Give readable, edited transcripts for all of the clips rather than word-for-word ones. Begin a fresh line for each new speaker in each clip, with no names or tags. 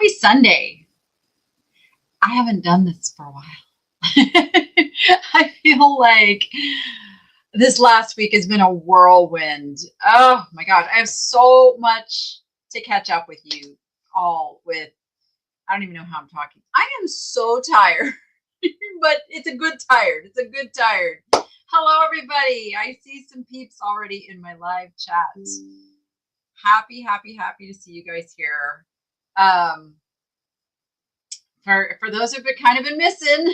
Happy Sunday. I haven't done this for a while. I feel like this last week has been a whirlwind. Oh my God. I have so much to catch up with you all with. I don't even know how I'm talking. I am so tired, but it's a good tired. It's a good tired. Hello, everybody. I see some peeps already in my live chat. Happy to see you guys here. For those who've kind of been missing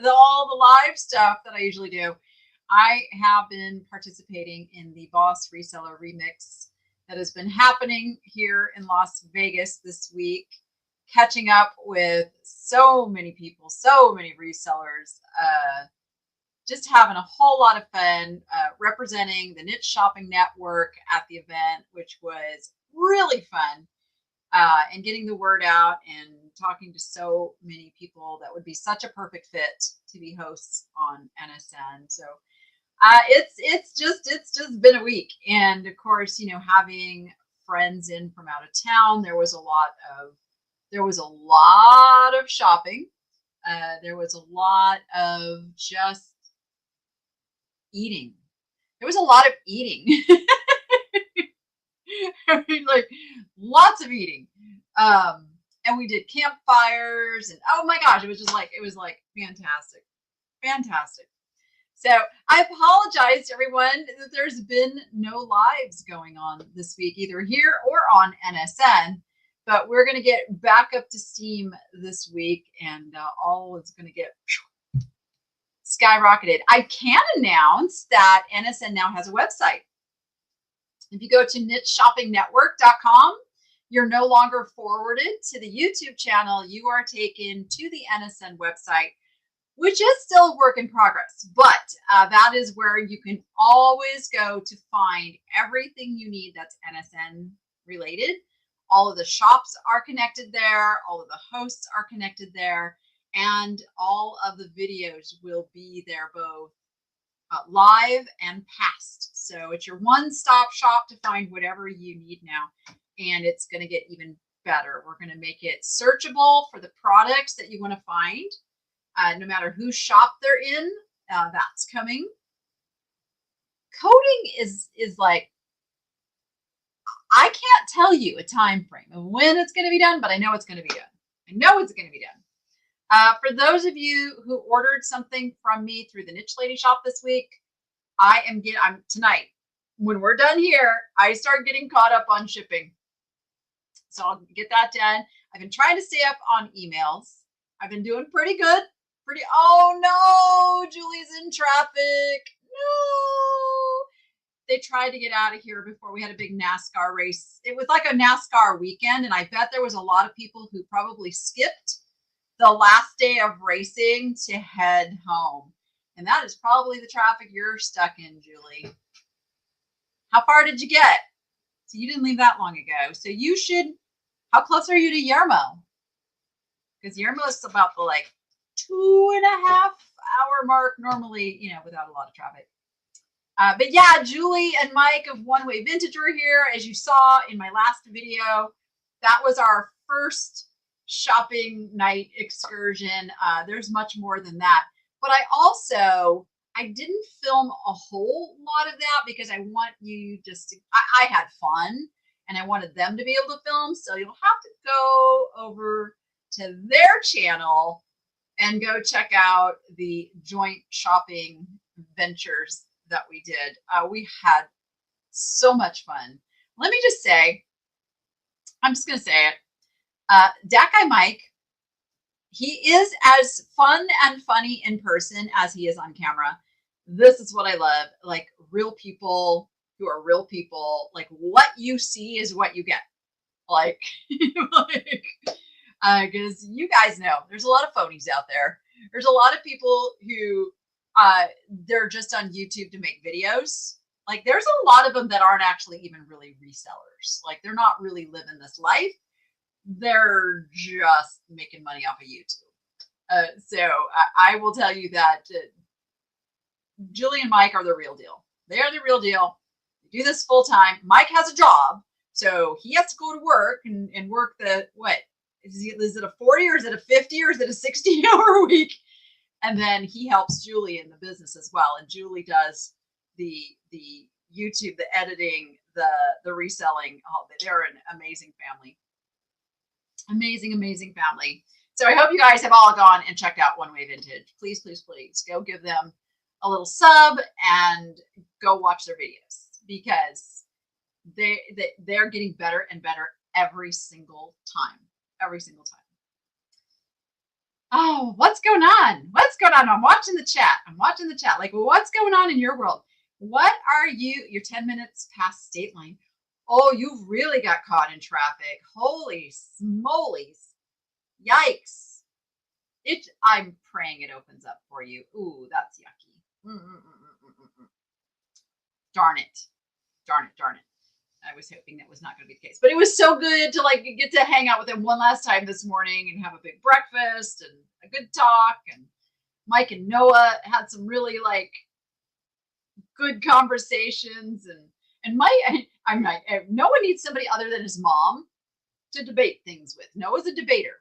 all the live stuff that I usually do, I have been participating in the Boss Reseller Remix that has been happening here in Las Vegas this week, catching up with so many people, so many resellers, just having a whole lot of fun representing the Niche Shopping Network at the event, which was really fun. And getting the word out and talking to so many people that would be such a perfect fit to be hosts on NSN. So it's just been a week. And of course, you know, having friends in from out of town, there was a lot of shopping. There was a lot of just eating. There was a lot of eating. I mean, like lots of eating. And we did campfires and oh my gosh, it was fantastic. Fantastic. So I apologize to everyone that there's been no lives going on this week, either here or on NSN, but we're going to get back up to steam this week and all is going to get skyrocketed. I can announce that NSN now has a website. If you go to nicheshoppingnetwork.com, you're no longer forwarded to the YouTube channel. You are taken to the NSN website, which is still a work in progress, but that is where you can always go to find everything you need that's NSN related. All of the shops are connected there. All of the hosts are connected there. And all of the videos will be there both live and past. So it's your one-stop shop to find whatever you need now. And it's going to get even better. We're going to make it searchable for the products that you want to find. No matter whose shop they're in, that's coming. Coding is like, I can't tell you a time frame of when it's going to be done, but I know it's going to be done. I know it's going to be done. For those of you who ordered something from me through the Niche Lady Shop this week, I'm tonight, when we're done here, I start getting caught up on shipping. So I'll get that done. I've been trying to stay up on emails. I've been doing pretty good. Oh no, Julie's in traffic. No. They tried to get out of here before we had a big NASCAR race. It was like a NASCAR weekend, and I bet there was a lot of people who probably skipped the last day of racing to head home. And that is probably the traffic you're stuck in, Julie. How far did you get? So you didn't leave that long ago. So you should, how close are you to Yermo? Because Yermo is about the 2.5 hour mark normally, you know, without a lot of traffic. But yeah, Julie and Mike of One Way Vintage are here. As you saw in my last video, that was our first shopping night excursion. There's much more than that. But I didn't film a whole lot of that because I want you just to, I had fun and I wanted them to be able to film. So you'll have to go over to their channel and go check out the joint shopping ventures that we did. We had so much fun. Let me just say, I'm just going to say it. Dat guy Mike, he is as fun and funny in person as he is on camera. This is what I love. Like real people who are real people. Like what you see is what you get. Like, because you guys know there's a lot of phonies out there. There's a lot of people who they're just on YouTube to make videos. Like there's a lot of them that aren't actually even really resellers. Like they're not really living this life. They're just making money off of YouTube. So I will tell you that Julie and Mike are the real deal. They are the real deal. They do this full time. Mike has a job, so he has to go to work and work the what? is it a 40 or is it a 50 or is it a 60-hour week? And then he helps Julie in the business as well. And Julie does the YouTube, the editing, the reselling. Oh, they're an amazing family. Amazing family. So I hope you guys have all gone and checked out One Way Vintage. Please go give them a little sub and go watch their videos, because they're getting better and better every single time. Oh, what's going on? I'm watching the chat. Like, what's going on in your world? What are you're 10 minutes past state line. Oh, you've really got caught in traffic. Holy smolies. Yikes. I'm praying it opens up for you. Ooh, that's yucky. Darn it. I was hoping that was not going to be the case, but it was so good to like get to hang out with him one last time this morning and have a big breakfast and a good talk. And Mike and Noah had some really like good conversations, and Mike, I'm like, Noah needs somebody other than his mom to debate things with. Noah's a debater.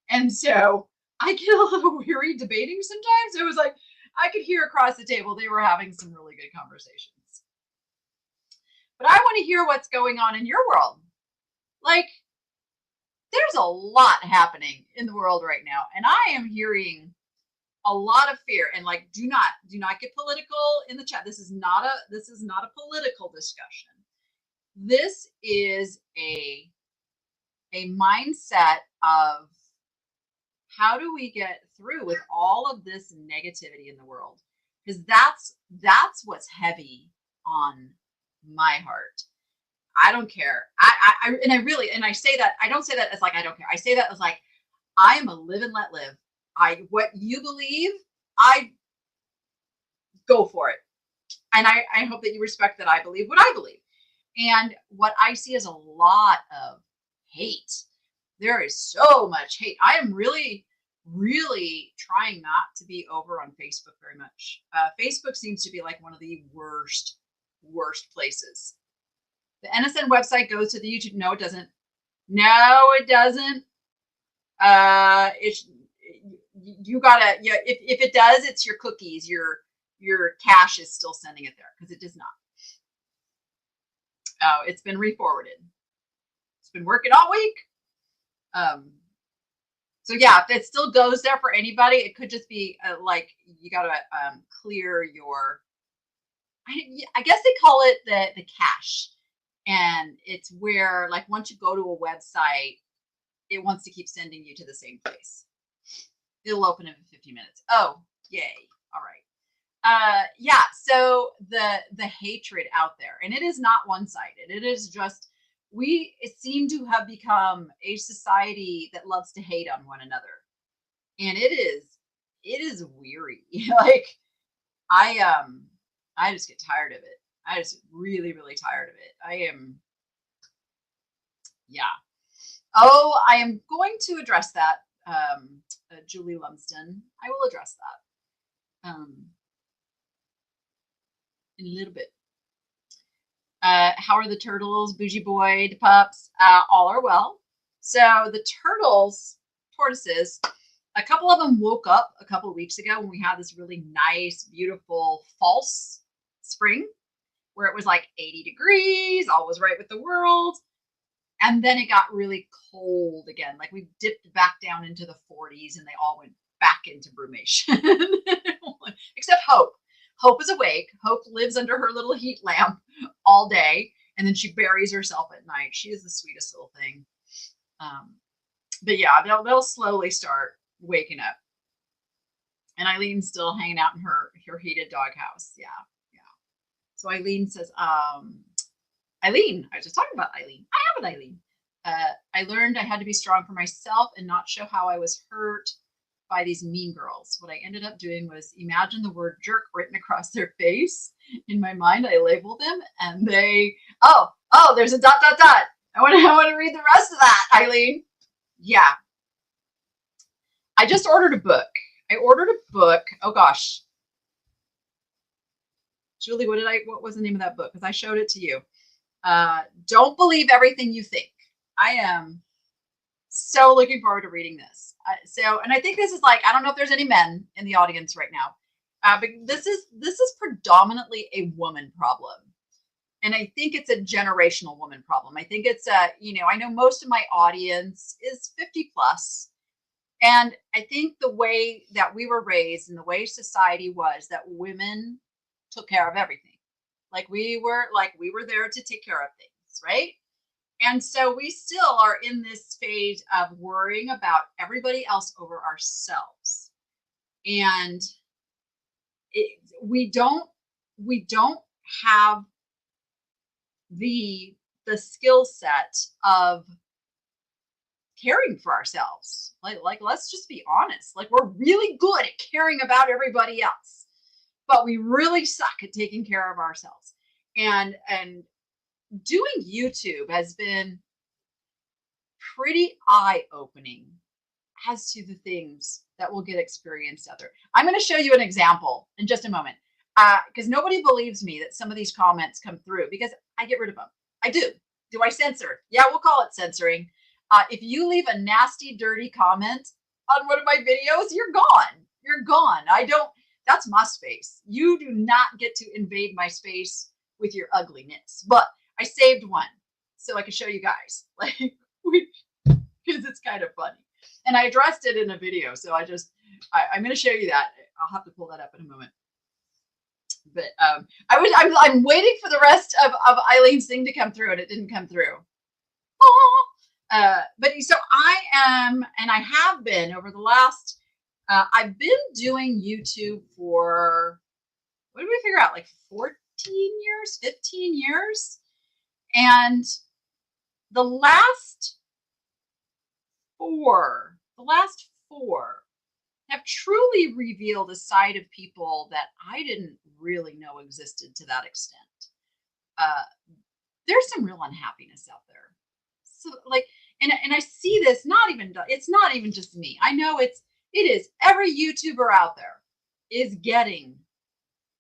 And so I get a little weary debating sometimes. It was like, I could hear across the table, they were having some really good conversations. But I want to hear what's going on in your world. Like, there's a lot happening in the world right now. And I am hearing a lot of fear. And like, do not get political in the chat. This is not a political discussion. This is a mindset of how do we get through with all of this negativity in the world? Because that's what's heavy on my heart. I don't care. I say that, I don't say that as like, I don't care. I say that as like, I am a live and let live. What you believe, I go for it. And I hope that you respect that I believe what I believe. And what I see is a lot of hate. There is so much hate. I am really trying not to be over on Facebook very much. Facebook seems to be like one of the worst places. The NSN website goes to the YouTube. No, it doesn't. You gotta, yeah, if it does, it's your cookies, your cache is still sending it there, because it does not. Oh, it's been re-forwarded. It's been working all week. So yeah, if it still goes there for anybody, it could just be like, you gotta clear your, I guess they call it the cache. And it's where, like, once you go to a website, it wants to keep sending you to the same place. It'll open in 50 minutes. Oh, yay. All right. Yeah. So the hatred out there, and it is not one-sided. It is just, we seem to have become a society that loves to hate on one another. And it is weary. Like, I just get tired of it. I just really tired of it. Yeah. Oh, I am going to address that. Julie Lumsden, I will address that in a little bit. How are the turtles, bougie boy, the pups? All are well. So the tortoises, a couple of them woke up a couple of weeks ago when we had this really nice, beautiful false spring where it was like 80 degrees, all was right with the world. And then it got really cold again. Like, we dipped back down into the 40s and they all went back into brumation. Except Hope. Hope is awake. Hope lives under her little heat lamp all day. And then she buries herself at night. She is the sweetest little thing. But yeah, they'll slowly start waking up. And Eileen's still hanging out in her heated doghouse. Yeah. So Eileen says, Eileen, I was just talking about Eileen. I have an Eileen. I learned I had to be strong for myself and not show how I was hurt by these mean girls. What I ended up doing was imagine the word jerk written across their face. In my mind, I labeled them, and they, oh, there's a ... I want to read the rest of that, Eileen. Yeah. I just ordered a book. Oh gosh. Julie, what was the name of that book? Because I showed it to you. Don't believe everything you think. I am So looking forward to reading this. And I think this is like, I don't know if there's any men in the audience right now, but this is predominantly a woman problem. And I think it's a generational woman problem. I think it's I know most of my audience is 50 plus. And I think the way that we were raised and the way society was that women took care of everything. Like we were there to take care of things, right? And so we still are in this phase of worrying about everybody else over ourselves. And we don't have the skill set of caring for ourselves. Like let's just be honest. Like we're really good at caring about everybody else, but we really suck at taking care of ourselves. And doing YouTube has been pretty eye-opening as to the things that will get experienced out there. I'm going to show you an example in just a moment, because nobody believes me that some of these comments come through because I get rid of them. I do. Do I censor? Yeah, we'll call it censoring. If you leave a nasty, dirty comment on one of my videos, you're gone. You're gone. That's my space. You do not get to invade my space with your ugliness. But I saved one so I can show you guys, because it's kind of funny. And I addressed it in a video. So I'm going to show you that. I'll have to pull that up in a moment. But I'm waiting for the rest of Eileen's thing to come through, and it didn't come through. But so I am, and I have been over the last, I've been doing YouTube for, what did we figure out? Like 14 years, 15 years. And the last four have truly revealed a side of people that I didn't really know existed to that extent. There's some real unhappiness out there. So and I see this, it's not even just me. I know it is every YouTuber out there is getting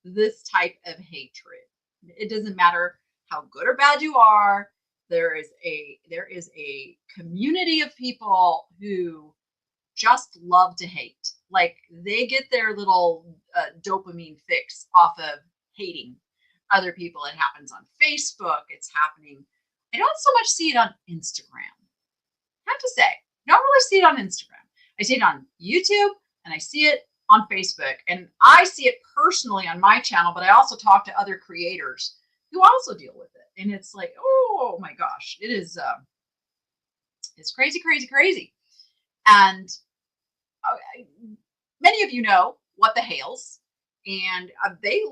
this type of hatred. It doesn't matter how good or bad you are. There is a community of people who just love to hate. Like they get their little dopamine fix off of hating other people. It happens on Facebook. It's happening. I don't so much see it on Instagram. I have to say, I don't really see it on Instagram. I see it on YouTube and I see it on Facebook. And I see it personally on my channel, but I also talk to other creators who also deal with it. And it's like, oh my gosh, it is, it's crazy, crazy, crazy. And many of you know What the Hales, and they're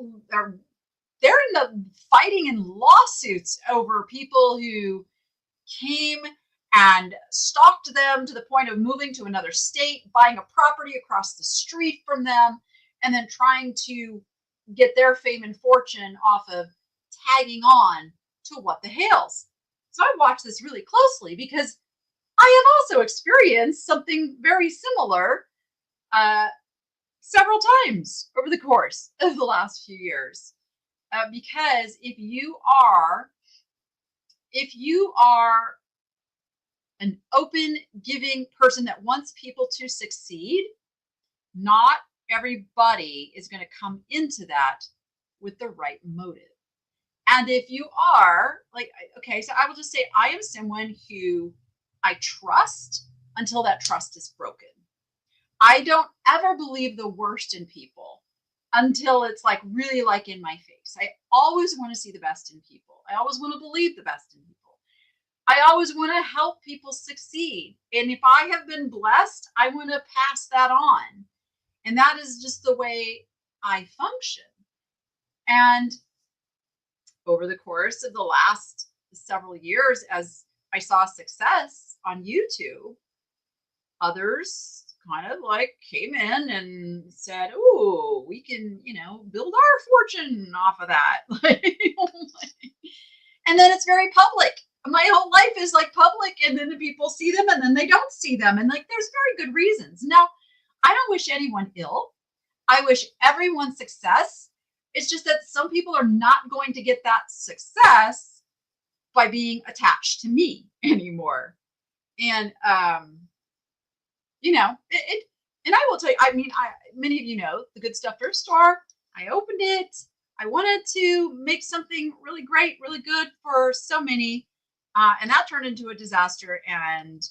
in the fighting and lawsuits over people who came and stalked them to the point of moving to another state, buying a property across the street from them, and then trying to get their fame and fortune off of tagging on to What the Hales. So I watched this really closely because I have also experienced something very similar several times over the course of the last few years. Because if you are an open, giving person that wants people to succeed, not everybody is going to come into that with the right motive. And if you are so I will just say I am someone who I trust until that trust is broken. I don't ever believe the worst in people until it's like really like in my face. I always want to see the best in people. I always want to believe the best in people. I always want to help people succeed. And if I have been blessed, I want to pass that on. And that is just the way I function. And over the course of the last several years, as I saw success on YouTube, others kind of like came in and said, oh, we can, build our fortune off of that. And then it's very public. My whole life is like public, and then the people see them and then they don't see them. And like, there's very good reasons. Now, I don't wish anyone ill. I wish everyone success. It's just that some people are not going to get that success by being attached to me anymore. And, and I will tell you, I mean, many of you know the Good Stuff Thrift Store. I opened it. I wanted to make something really great, really good for so many. And that turned into a disaster. And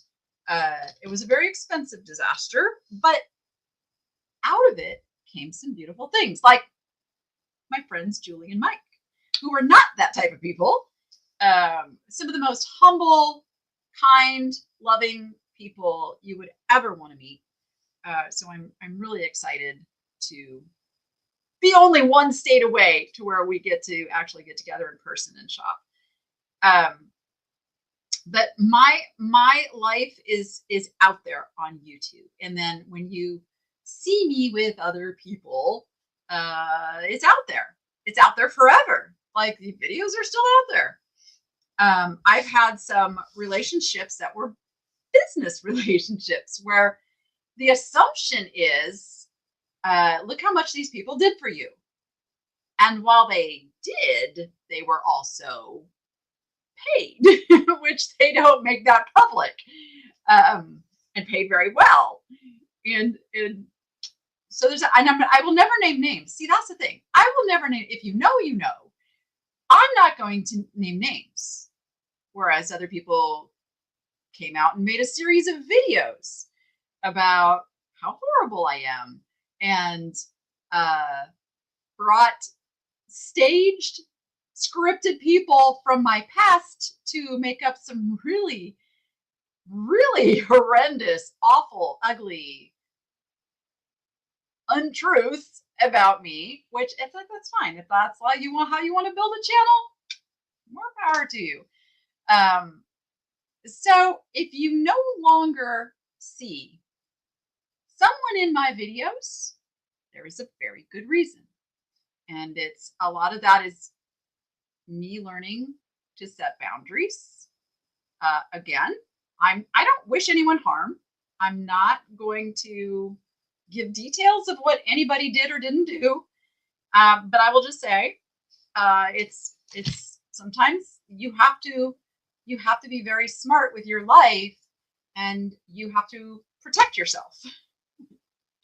it was a very expensive disaster, but out of it came some beautiful things, like my friends Julie and Mike, who are not that type of people. Some of the most humble, kind, loving people you would ever want to meet. So I'm really excited to be only one state away to where we get to actually get together in person and shop. But my life is out there on YouTube, and then when you see me with other people, it's out there. It's out there forever. Like, the videos are still out there. I've had some relationships that were business relationships where the assumption is, look how much these people did for you. And while they did, they were also paid, which they don't make that public, and paid very well. And so I will never name names. See, that's the thing. I will never name. If you know, you know. I'm not going to name names. Whereas other people came out and made a series of videos about how horrible I am, and brought staged, scripted people from my past to make up some really, really horrendous, awful, ugly untruths about me, which it's like, that's fine. If that's how you want to build a channel, more power to you. So if you no longer see someone in my videos, there is a very good reason. And it's a lot of that is me learning to set boundaries. Again, I don't wish anyone harm. I'm not going to give details of what anybody did or didn't do. But I will just say, it's sometimes you have to be very smart with your life, and you have to protect yourself.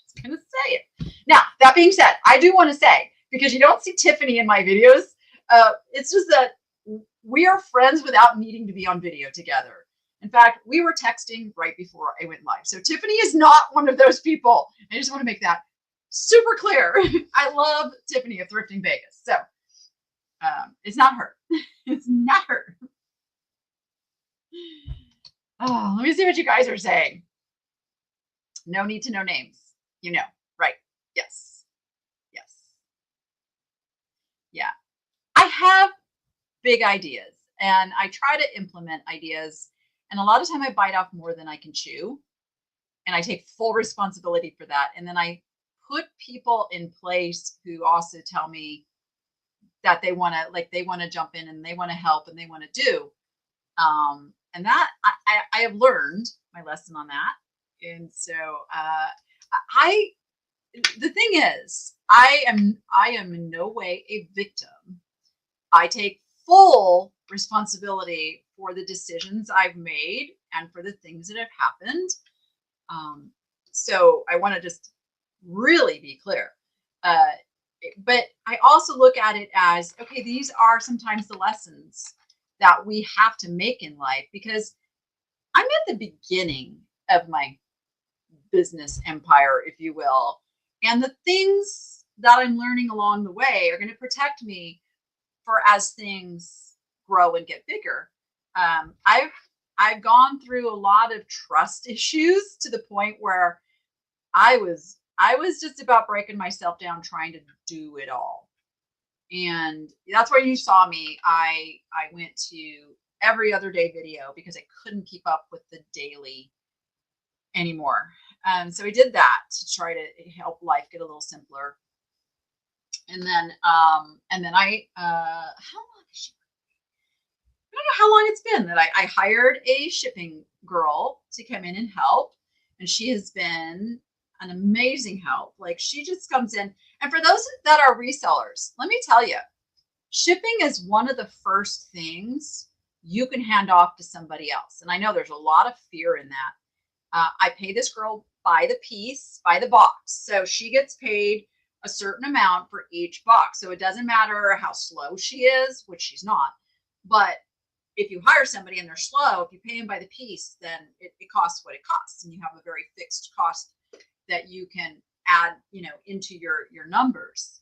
Just gonna say it. Now, that being said, I do want to say, because you don't see Tiffany in my videos, it's just that we are friends without needing to be on video together. In fact, we were texting right before I went live. So Tiffany is not one of those people. I just want to make that super clear. I love Tiffany of Thrifting Vegas. So it's not her. It's not her. Oh, let me see what you guys are saying. No need to know names. You know, right? Yes. Yes. Yeah. I have big ideas, and I try to implement ideas. And a lot of time I bite off more than I can chew. And I take full responsibility for that. And then I put people in place who also tell me that they want to jump in, and they want to help, and they want to do. And that I have learned my lesson on that. And so the thing is, I am in no way a victim. I take full responsibility for the decisions I've made and for the things that have happened. So I want to just really be clear. But I also look at it as, okay, these are sometimes the lessons that we have to make in life, because I'm at the beginning of my business empire, if you will. And the things that I'm learning along the way are going to protect me for as things grow and get bigger. I've gone through a lot of trust issues to the point where I was just about breaking myself down trying to do it all. And that's where you saw me. I went to every other day video because I couldn't keep up with the daily anymore. So we did that to try to help life get a little simpler. And then how long is she? I don't know how long it's been that I hired a shipping girl to come in and help. And she has been an amazing help. Like, she just comes in. And for those that are resellers, let me tell you, shipping is one of the first things you can hand off to somebody else. And I know there's a lot of fear in that. I pay this girl by the piece, by the box. So she gets paid a certain amount for each box. So it doesn't matter how slow she is, which she's not. But if you hire somebody and they're slow, if you pay them by the piece, then it costs what it costs. And you have a very fixed cost that you can add, into your numbers.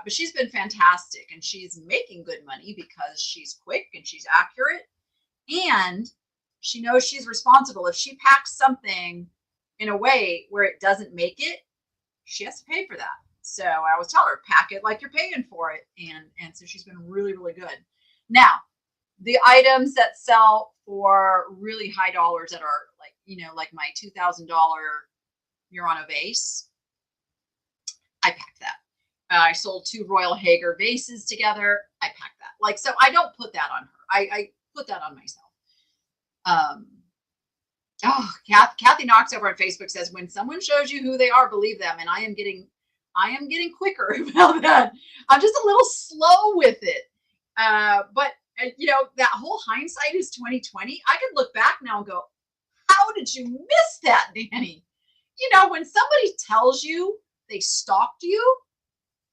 But she's been fantastic, and she's making good money because she's quick and she's accurate. And she knows she's responsible. If she packs something in a way where it doesn't make it, she has to pay for that. So I always tell her, pack it like you're paying for it. And so she's been really, really good. Now, the items that sell for really high dollars that are like my $2,000 Murano vase, I pack that. I sold 2 Royal Hager vases together. I pack that. So I don't put that on her. I put that on myself. Kathy Knox over on Facebook says, when someone shows you who they are, believe them. And I am getting quicker about that. I'm just a little slow with it. But that whole hindsight is 2020. I could look back now and go, how did you miss that, Danny? When somebody tells you they stalked you,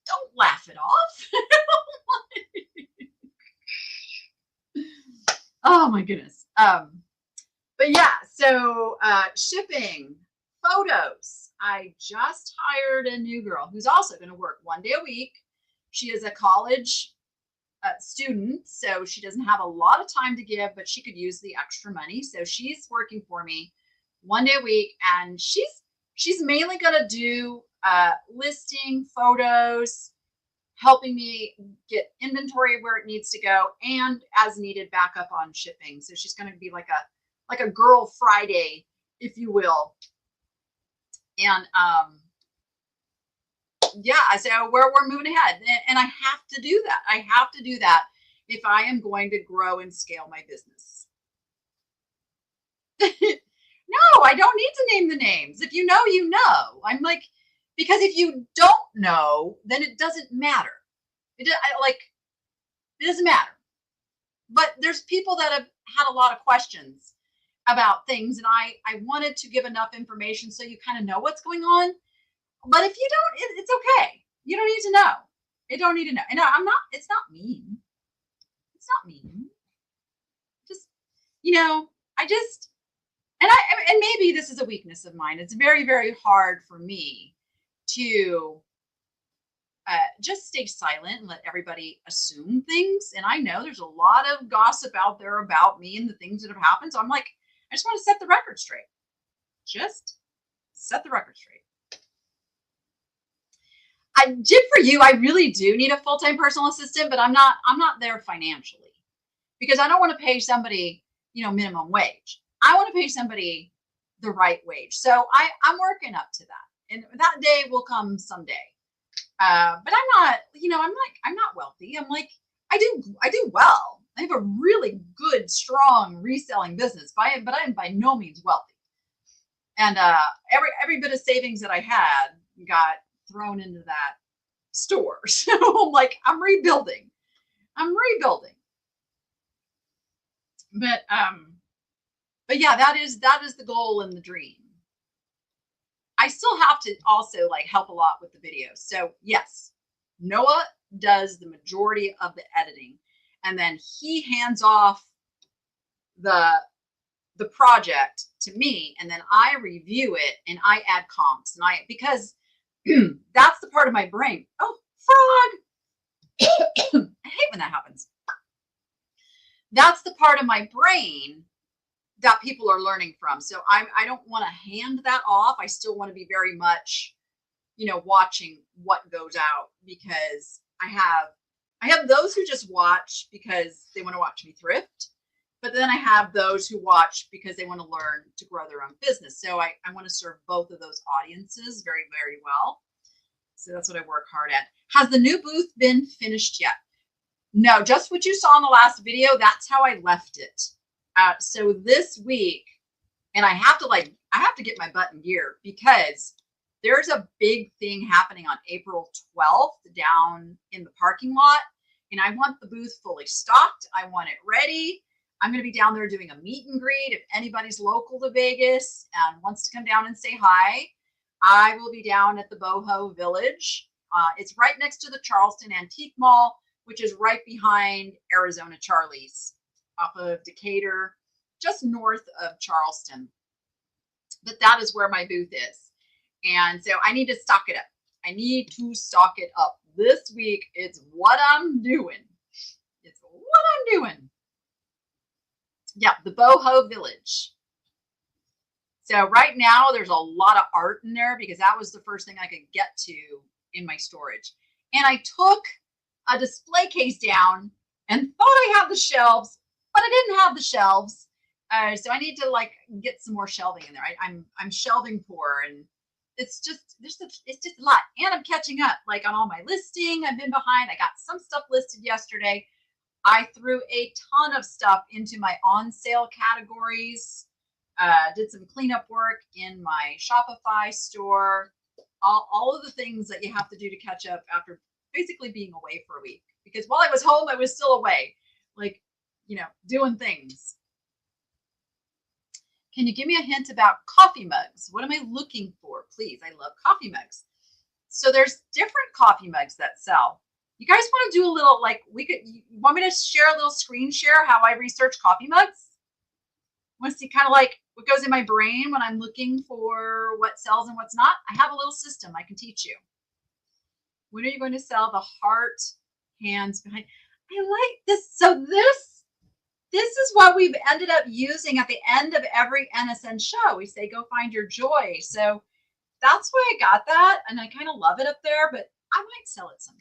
don't laugh it off. Oh my goodness. But yeah, so shipping, photos. I just hired a new girl who's also going to work 1 day a week. She is a college student, so she doesn't have a lot of time to give, but she could use the extra money. So she's working for me 1 day a week, and she's mainly going to do listing, photos, helping me get inventory where it needs to go, and as needed backup on shipping. So she's going to be like a girl Friday, if you will. And so we're moving ahead, and I have to do that. I have to do that if I am going to grow and scale my business. No, I don't need to name the names. If you know, you know. I'm like, because if you don't know, then it doesn't matter. It doesn't matter. But there's people that have had a lot of questions about things, and I wanted to give enough information so you kind of know what's going on. But if you don't, it's okay. You don't need to know. You don't need to know. And it's not mean. It's not mean. Just, and maybe this is a weakness of mine. It's very, very hard for me to just stay silent and let everybody assume things. And I know there's a lot of gossip out there about me and the things that have happened. So I'm like, I just want to set the record straight. Just set the record straight. I did for you. I really do need a full-time personal assistant, but I'm not there financially, because I don't want to pay somebody, minimum wage. I want to pay somebody the right wage. So I'm working up to that, and that day will come someday. But I'm not, I'm not wealthy. I'm like, I do well. I have a really good, strong reselling business, but I'm by no means wealthy. And every bit of savings that I had got thrown into that store. So I'm like, I'm rebuilding. But yeah, that is the goal and the dream. I still have to also help a lot with the videos. So yes, Noah does the majority of the editing, and then he hands off the project to me, and then I review it and I add comps, and because that's the part of my brain. Oh, frog. I hate when that happens. That's the part of my brain that people are learning from. So I don't want to hand that off. I still want to be very much, watching what goes out, because I have those who just watch because they want to watch me thrift. But then I have those who watch because they want to learn to grow their own business. So I want to serve both of those audiences very, very well. So that's what I work hard at. Has the new booth been finished yet? No, just what you saw in the last video. That's how I left it. So this week, and I have to get my butt in gear, because there's a big thing happening on April 12th down in the parking lot. And I want the booth fully stocked. I want it ready. I'm going to be down there doing a meet and greet. If anybody's local to Vegas and wants to come down and say hi, I will be down at the Boho Village. It's right next to the Charleston Antique Mall, which is right behind Arizona Charlie's off of Decatur, just north of Charleston. But that is where my booth is. And so I need to stock it up. I need to stock it up. This week, it's what I'm doing. It's what I'm doing. Yeah, the Boho Village. So right now, there's a lot of art in there because that was the first thing I could get to in my storage. And I took a display case down and thought I had the shelves, but I didn't have the shelves. So I need to like get some more shelving in there. I'm shelving poor, and it's just a lot. And I'm catching up like on all my listing. I've been behind. I got some stuff listed yesterday. I threw a ton of stuff into my on sale categories. Did some cleanup work in my Shopify store. All of the things that you have to do to catch up after basically being away for a week. Because while I was home, I was still away, like, doing things. Can you give me a hint about coffee mugs? What am I looking for? Please, I love coffee mugs. So there's different coffee mugs that sell. You guys want to do a little, like, you want me to share a little screen share how I research coffee mugs? Want to see kind of like what goes in my brain when I'm looking for what sells and what's not? I have a little system I can teach you. When are you going to sell the heart hands behind? I like this. So this is what we've ended up using at the end of every NSN show. We say, go find your joy. So that's why I got that. And I kind of love it up there, but I might sell it someday.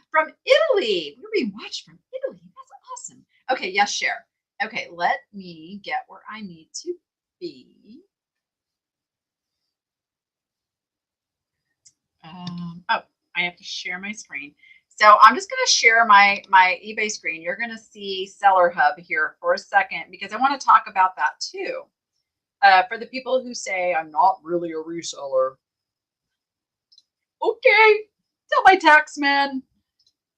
From Italy. We're being watched from Italy. That's awesome. Okay, yes, share. Okay, let me get where I need to be. I have to share my screen. So I'm just going to share my eBay screen. You're going to see Seller Hub here for a second because I want to talk about that too. For the people who say I'm not really a reseller. Okay, tell my tax man.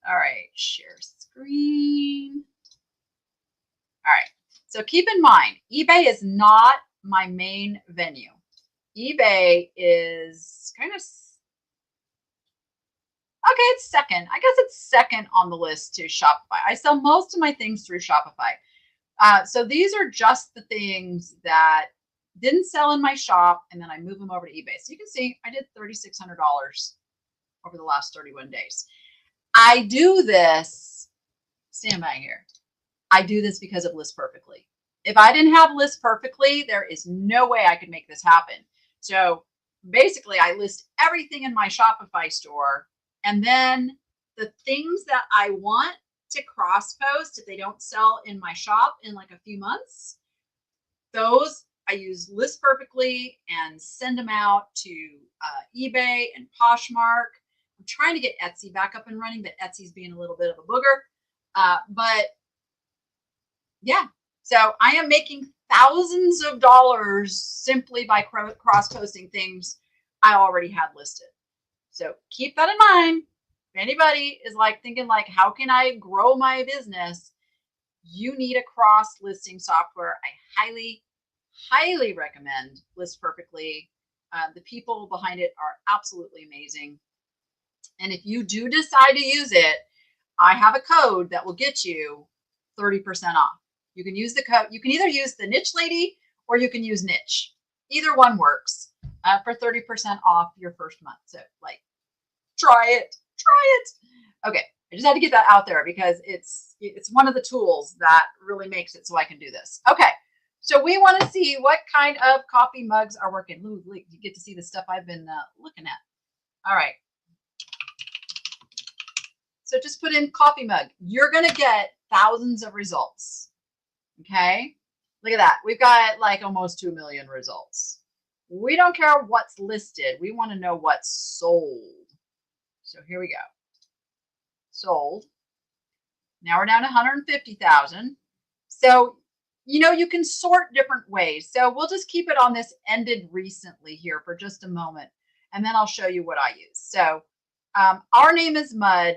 All right, share screen. All right, so keep in mind, eBay is not my main venue. eBay is kind of, okay, it's second. I guess it's second on the list to Shopify. I sell most of my things through Shopify. So these are just the things that didn't sell in my shop, and then I move them over to eBay. So you can see I did $3,600 over the last 31 days. I do this, stand by here. I do this because of List Perfectly. If I didn't have List Perfectly, there is no way I could make this happen. So basically, I list everything in my Shopify store, and then the things that I want to cross post, if they don't sell in my shop in like a few months, those I use List Perfectly and send them out to eBay and Poshmark. I'm trying to get Etsy back up and running, but Etsy's being a little bit of a booger. But yeah, so I am making thousands of dollars simply by cross-posting things I already had listed. So keep that in mind. If anybody is like thinking like, how can I grow my business? You need a cross-listing software. I highly recommend List Perfectly. The people behind it are absolutely amazing. And if you do decide to use it, I have a code that will get you 30% off. You can use the code. You can either use the Niche Lady or you can use Niche. Either one works for 30% off your first month. So like, try it. Okay. I just had to get that out there because it's one of the tools that really makes it so I can do this. Okay. So we want to see what kind of coffee mugs are working. You get to see the stuff I've been looking at. All right. So just put in coffee mug. You're going to get thousands of results. Okay. Look at that. We've got like almost 2 million results. We don't care what's listed. We want to know what's sold. So here we go. Sold. Now we're down to 150,000. So, you can sort different ways. So we'll just keep it on this ended recently here for just a moment. And then I'll show you what I use. So our name is Mud.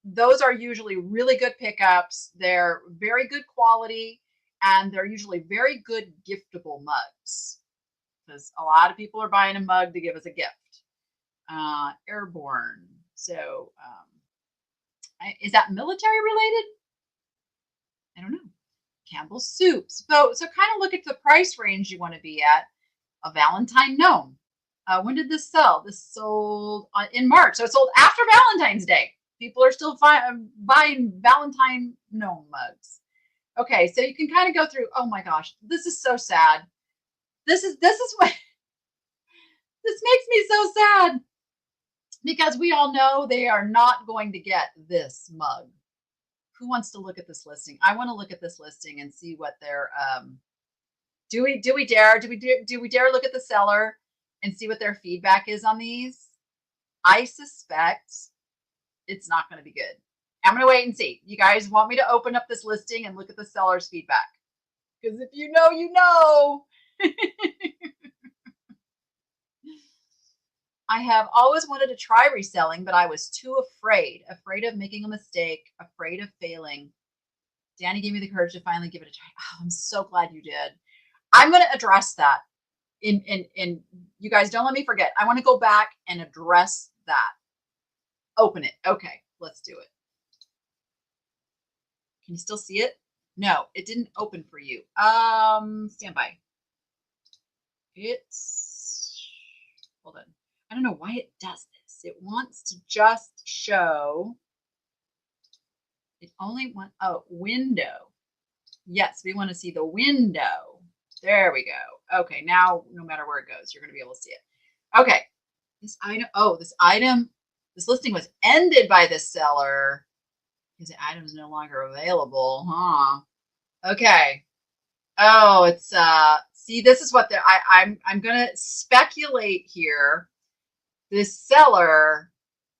those are usually really good pickups. They're very good quality, and they're usually very good giftable mugs, because a lot of people are buying a mug to give as a gift. Airborne. So is that military related? I don't know. Campbell's soups. So kind of look at the price range you want to be at. A Valentine gnome. When did this sell? This sold in March. So it sold after Valentine's Day. People are still buying Valentine gnome mugs. Okay, so you can kind of go through. Oh my gosh, this is so sad. This is what this makes me so sad, because we all know they are not going to get this mug. Who wants to look at this listing? I want to look at this listing and see what their do we dare look at the seller and see what their feedback is on these? I suspect it's not going to be good. I'm going to wait and see. You guys want me to open up this listing and look at the seller's feedback? Because if you know, you know. I have always wanted to try reselling, but I was too afraid of making a mistake, afraid of failing. Danny gave me the courage to finally give it a try. Oh, I'm so glad you did. I'm going to address that. In you guys, don't let me forget. I want to go back and address that. Open it. Okay, let's do it. Can you still see it? No, it didn't open for you. Stand by. Hold on. I don't know why it does this. It wants to just show. It only wants, window. Yes, we want to see the window. There we go. Okay, now no matter where it goes, you're going to be able to see it. Okay. This listing was ended by the seller because the item is no longer available. Huh. Okay. Oh, it's see, this is what I'm gonna speculate here. This seller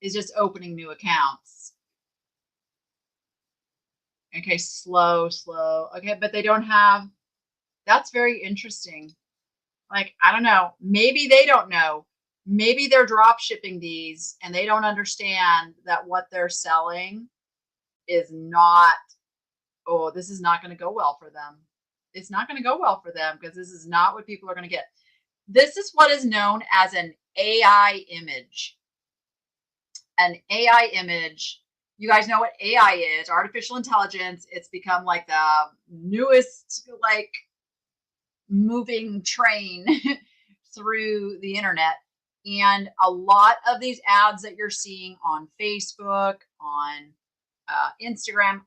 is just opening new accounts. Okay, slow. Okay, but they don't have, that's very interesting. Like, I don't know. Maybe they don't know. Maybe they're drop shipping these and they don't understand that what they're selling is not, this is not going to go well for them. It's not going to go well for them because this is not what people are going to get. This is what is known as an AI image. An AI image. You guys know what AI is, artificial intelligence. It's become like the newest, like, moving train through the internet. And a lot of these ads that you're seeing on Facebook, on Instagram,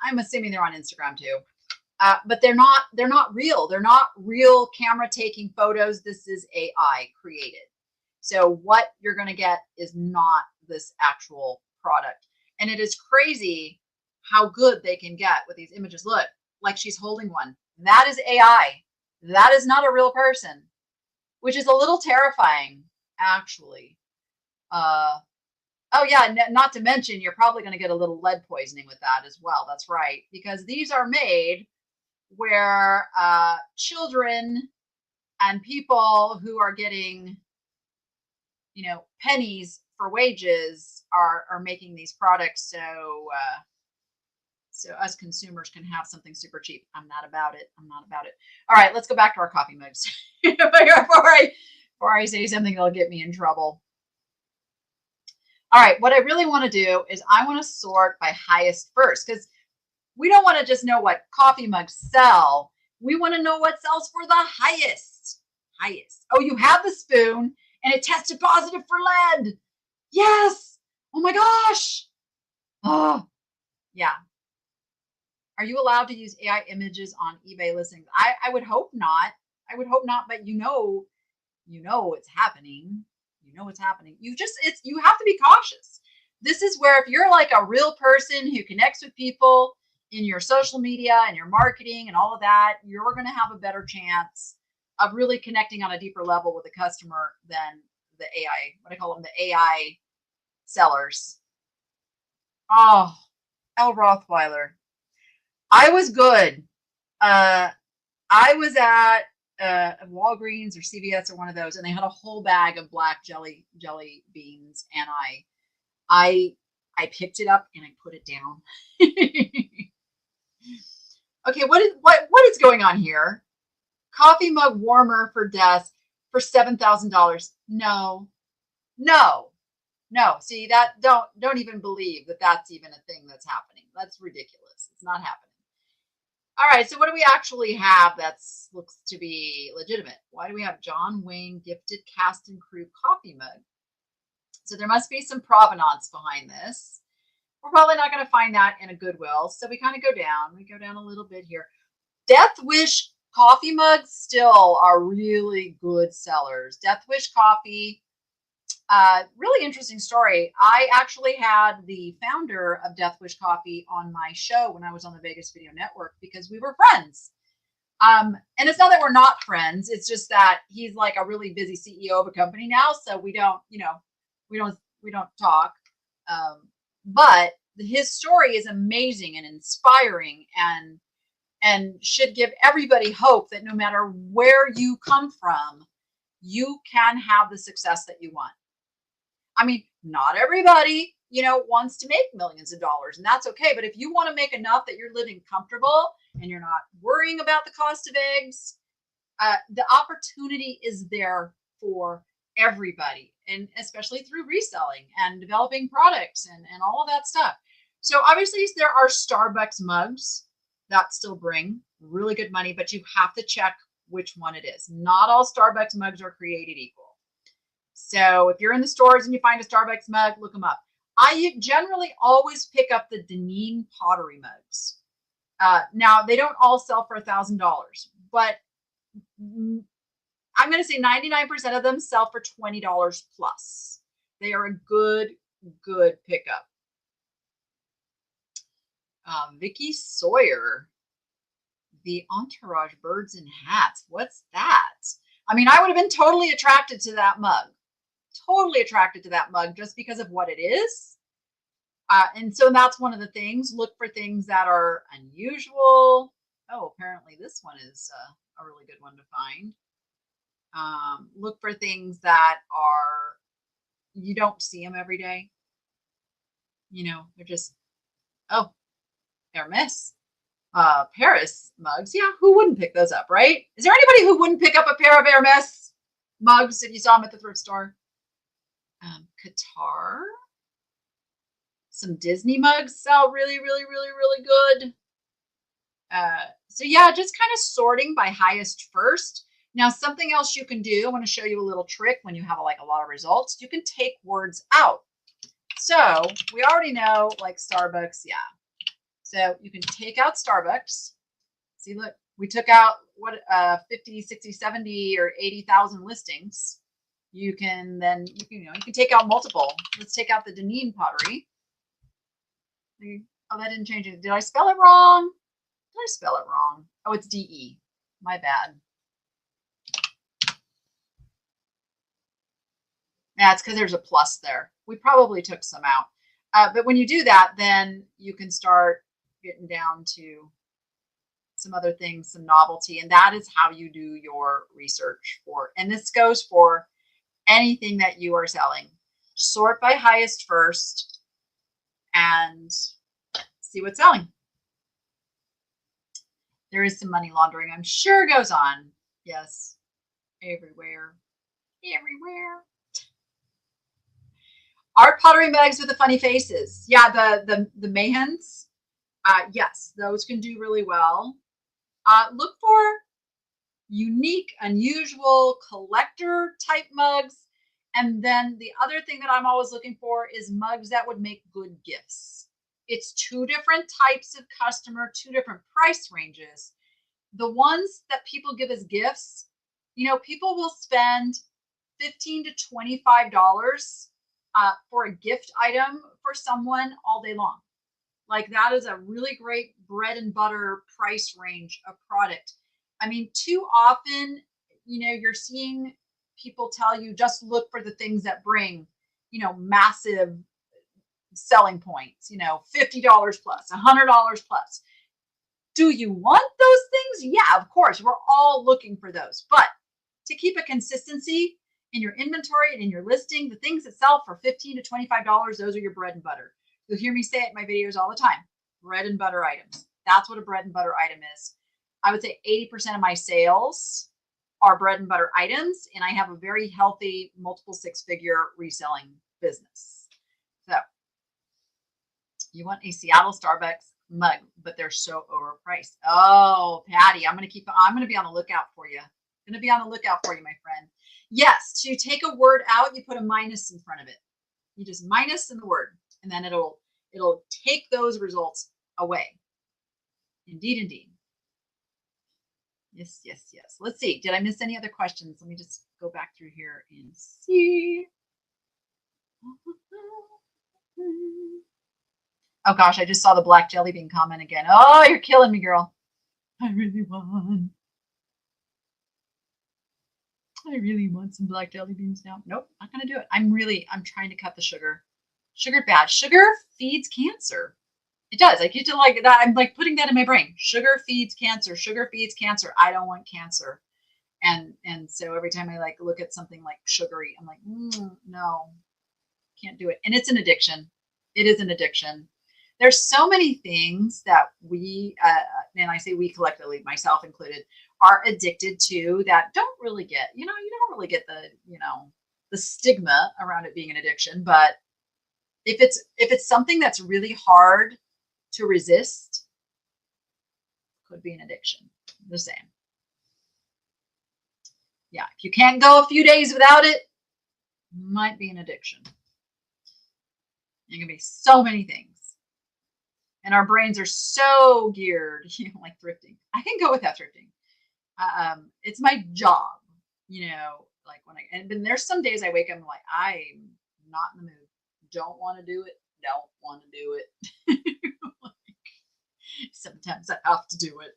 I'm assuming they're on Instagram too. But they're not real. They're not real camera taking photos. This is AI created. So what you're going to get is not this actual product. And it is crazy how good they can get with these images. Look, like she's holding one. That is AI. That is not a real person, which is a little terrifying, actually. Oh yeah, not to mention, you're probably going to get a little lead poisoning with that as well. That's right, because these are made where children and people who are getting, pennies for wages are making these products. So us consumers can have something super cheap. I'm not about it. All right, let's go back to our coffee mugs before I say something that'll get me in trouble. All right, what I really want to do is I want to sort by highest first, because we don't want to just know what coffee mugs sell. We want to know what sells for the highest. Oh, you have the spoon and it tested positive for lead. Yes. Oh my gosh. Oh, yeah. Are you allowed to use AI images on eBay listings? I would hope not. But you know it's happening. You have to be cautious. This is where if you're like a real person who connects with people in your social media and your marketing and all of that, you're going to have a better chance of really connecting on a deeper level with the customer than the AI, what I call them, the AI sellers. Oh, L. Rothweiler. I was good. I was at Walgreens or CVS or one of those, and they had a whole bag of black jelly beans, and I I picked it up and I put it down. Okay, what is going on here? Coffee mug warmer for desk for $7,000. No. See that? Don't even believe that that's even a thing that's happening. That's ridiculous. It's not happening. All right, so what do we actually have that looks to be legitimate? Why do we have John Wayne gifted cast and crew coffee mug? So there must be some provenance behind this. We're probably not going to find that in a Goodwill. So we kind of go down. We go down a little bit here. Death Wish coffee mugs still are really good sellers. Death Wish coffee. Really interesting story. I actually had the founder of Death Wish Coffee on my show when I was on the Vegas Video Network because we were friends. And it's not that we're not friends. It's just that he's like a really busy CEO of a company now. So we don't, we don't talk. But his story is amazing and inspiring and should give everybody hope that no matter where you come from, you can have the success that you want. I mean, not everybody, wants to make millions of dollars, and that's okay. But if you want to make enough that you're living comfortable and you're not worrying about the cost of eggs, the opportunity is there for everybody, and especially through reselling and developing products and all of that stuff. So obviously there are Starbucks mugs that still bring really good money, but you have to check which one it is. Not all Starbucks mugs are created equal. So if you're in the stores and you find a Starbucks mug, look them up. I generally always pick up the Deneen pottery mugs. Now, they don't all sell for $1,000, but I'm going to say 99% of them sell for $20 plus. They are a good pickup. Vicky Sawyer, the Entourage birds and hats. What's that? I mean, I would have been totally attracted to that mug. Just because of what it is. And so that's one of the things. Look for things that are unusual. Oh, apparently this one is a really good one to find. Look for things that you don't see them every day. They're just, Hermes. Paris mugs. Yeah, who wouldn't pick those up, right? Is there anybody who wouldn't pick up a pair of Hermes mugs if you saw them at the thrift store? Qatar. Some Disney mugs sell really good. So yeah, just kind of sorting by highest first. Now, something else you can do, I want to show you a little trick when you have a lot of results. You can take words out. So we already know Starbucks, yeah. So you can take out Starbucks. See, look, we took out 50, 60, 70, or 80,000 listings. You can take out multiple. Let's take out the Deneen pottery. Oh, that didn't change it. Did I spell it wrong? Oh, it's DE. My bad. Yeah, it's because there's a plus there. We probably took some out. But when you do that, then you can start getting down to some other things, some novelty. And that is how you do your research for. And this goes for anything that you are selling. Sort by highest first and see what's selling. There is some money laundering, I'm sure, goes on. Yes, everywhere. Art pottery mugs with the funny faces. Yeah, the Mayhens. Yes, those can do really well. Look for unique, unusual collector type mugs. And then the other thing that I'm always looking for is mugs that would make good gifts. It's two different types of customer, two different price ranges. The ones that people give as gifts, people will spend $15 to $25 for a gift item for someone all day long. That is a really great bread and butter price range of product. I mean, too often, you're seeing people tell you just look for the things that bring, massive selling points, $50 plus, $100 plus. Do you want those things? Yeah, of course. We're all looking for those. But to keep a consistency in your inventory and in your listing, the things that sell for $15 to $25, those are your bread and butter. You'll hear me say it in my videos all the time. Bread and butter items. That's what a bread and butter item is. I would say 80% of my sales are bread and butter items, and I have a very healthy multiple six-figure reselling business. So you want a Seattle Starbucks mug, but they're so overpriced. Oh, Patty, I'm going to be on the lookout for you. I'm going to be on the lookout for you, my friend. Yes, to take a word out, you put a minus in front of it. You just minus in the word, and then it'll take those results away. Indeed, indeed. Yes, yes, yes. Let's see. Did I miss any other questions? Let me just go back through here and see. Oh gosh, I just saw the black jelly bean comment again. Oh, you're killing me, girl. I really want some black jelly beans now. Nope, not gonna do it. I'm trying to cut the sugar. Sugar bad. Sugar feeds cancer. It does. I get to like that. I'm like putting that in my brain. Sugar feeds cancer. Sugar feeds cancer. I don't want cancer. And so every time I like look at something like sugary, I'm like, no, can't do it. And it's an addiction. It is an addiction. There's so many things that we, and I say we collectively, myself included, are addicted to that don't really get, you don't really get the stigma around it being an addiction. But if it's something that's really hard to resist, could be an addiction. The same. Yeah, if you can't go a few days without it, might be an addiction. It can be so many things. And our brains are so geared, like thrifting. I can go without thrifting. It's my job, like and then there's some days I wake up and I'm like, I'm not in the mood. Don't want to do it. Don't want to do it. Sometimes I have to do it.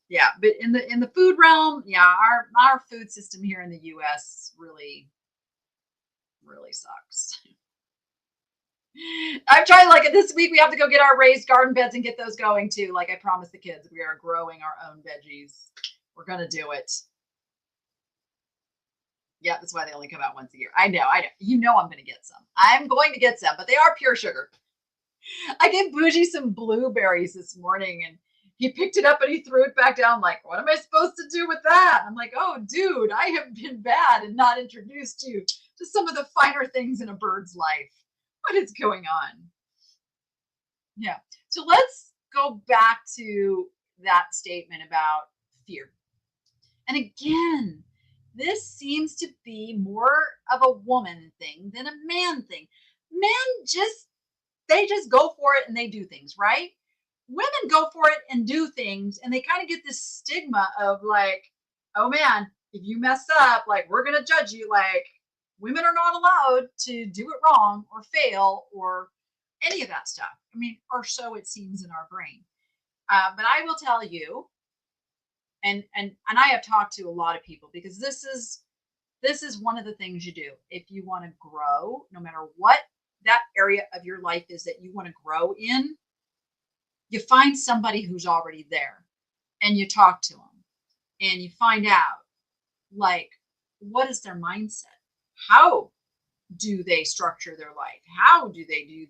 Yeah, but in the food realm, yeah, our food system here in the US really, really sucks. I'm trying, like, this week we have to go get our raised garden beds and get those going too. Like I promised the kids, we are growing our own veggies. We're gonna do it. Yeah, that's why they only come out once a year. I know. I'm gonna get some. I'm going to get some, but they are pure sugar. I gave Bougie some blueberries this morning, and he picked it up and he threw it back down. Like, what am I supposed to do with that? I'm like, oh, dude, I have been bad and not introduced you to some of the finer things in a bird's life. What is going on? Yeah. So let's go back to that statement about fear. And again, this seems to be more of a woman thing than a man thing. Men they just go for it and they do things, right? Women go for it and do things, and they kind of get this stigma of like, oh man, if you mess up, like, we're going to judge you. Like, women are not allowed to do it wrong or fail or any of that stuff. I mean, or so it seems in our brain. But I will tell you, and I have talked to a lot of people, because this is one of the things you do if you want to grow, no matter what that area of your life is that you want to grow in. You find somebody who's already there, and you talk to them, and you find out, like, what is their mindset? How do they structure their life? How do they do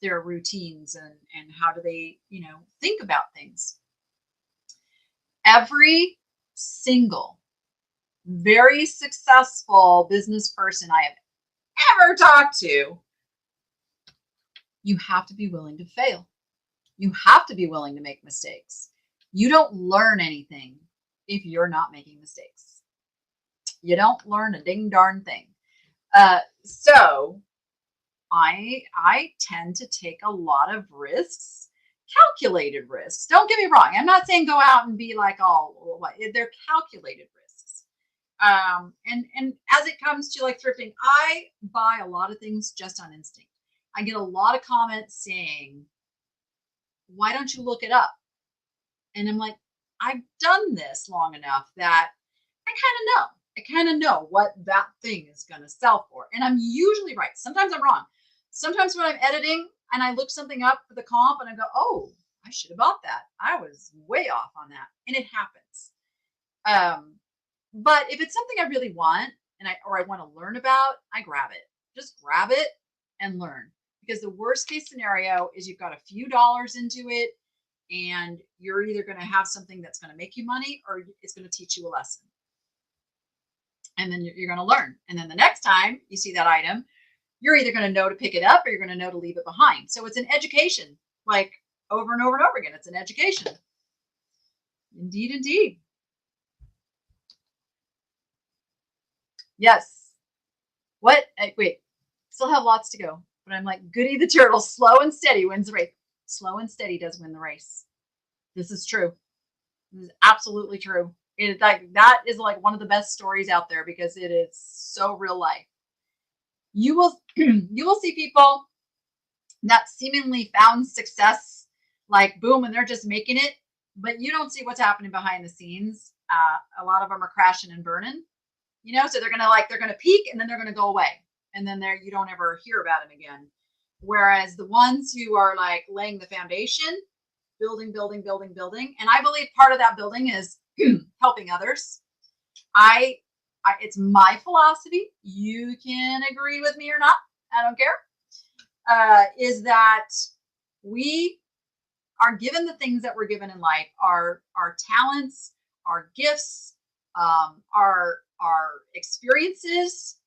their routines, and how do they, think about things? Every single very successful business person I have ever talked to, you have to be willing to fail. You have to be willing to make mistakes. You don't learn anything if you're not making mistakes. You don't learn a ding darn thing. So I tend to take a lot of risks, calculated risks. Don't get me wrong. I'm not saying go out and be like, oh, they're calculated risks. And as it comes to like thrifting, I buy a lot of things just on instinct. I get a lot of comments saying, why don't you look it up? And I'm like, I've done this long enough that I kind of know what that thing is going to sell for. And I'm usually right. Sometimes I'm wrong. Sometimes when I'm editing and I look something up for the comp and I go, oh, I should have bought that. I was way off on that. And it happens. But if it's something I really want or I want to learn about, I grab it. Just grab it and learn. Because the worst case scenario is you've got a few dollars into it and you're either going to have something that's going to make you money or it's going to teach you a lesson. And then you're going to learn. And then the next time you see that item, you're either going to know to pick it up or you're going to know to leave it behind. So it's an education, like over and over and over again. It's an education. Indeed, indeed. Yes. What? Wait, still have lots to go. But I'm like, Goody the turtle, slow and steady wins the race. Slow and steady does win the race. This is true. This is absolutely true. It like that is like one of the best stories out there because it is so real life. You will see people that seemingly found success, like boom, and they're just making it, but you don't see what's happening behind the scenes. A lot of them are crashing and burning, so they're gonna peak and then they're gonna go away. And then you don't ever hear about them again. Whereas the ones who are like laying the foundation, building. And I believe part of that building is helping others. It's my philosophy. You can agree with me or not. I don't care. Is that we are given the things that we're given in life, our talents, our gifts, our experiences,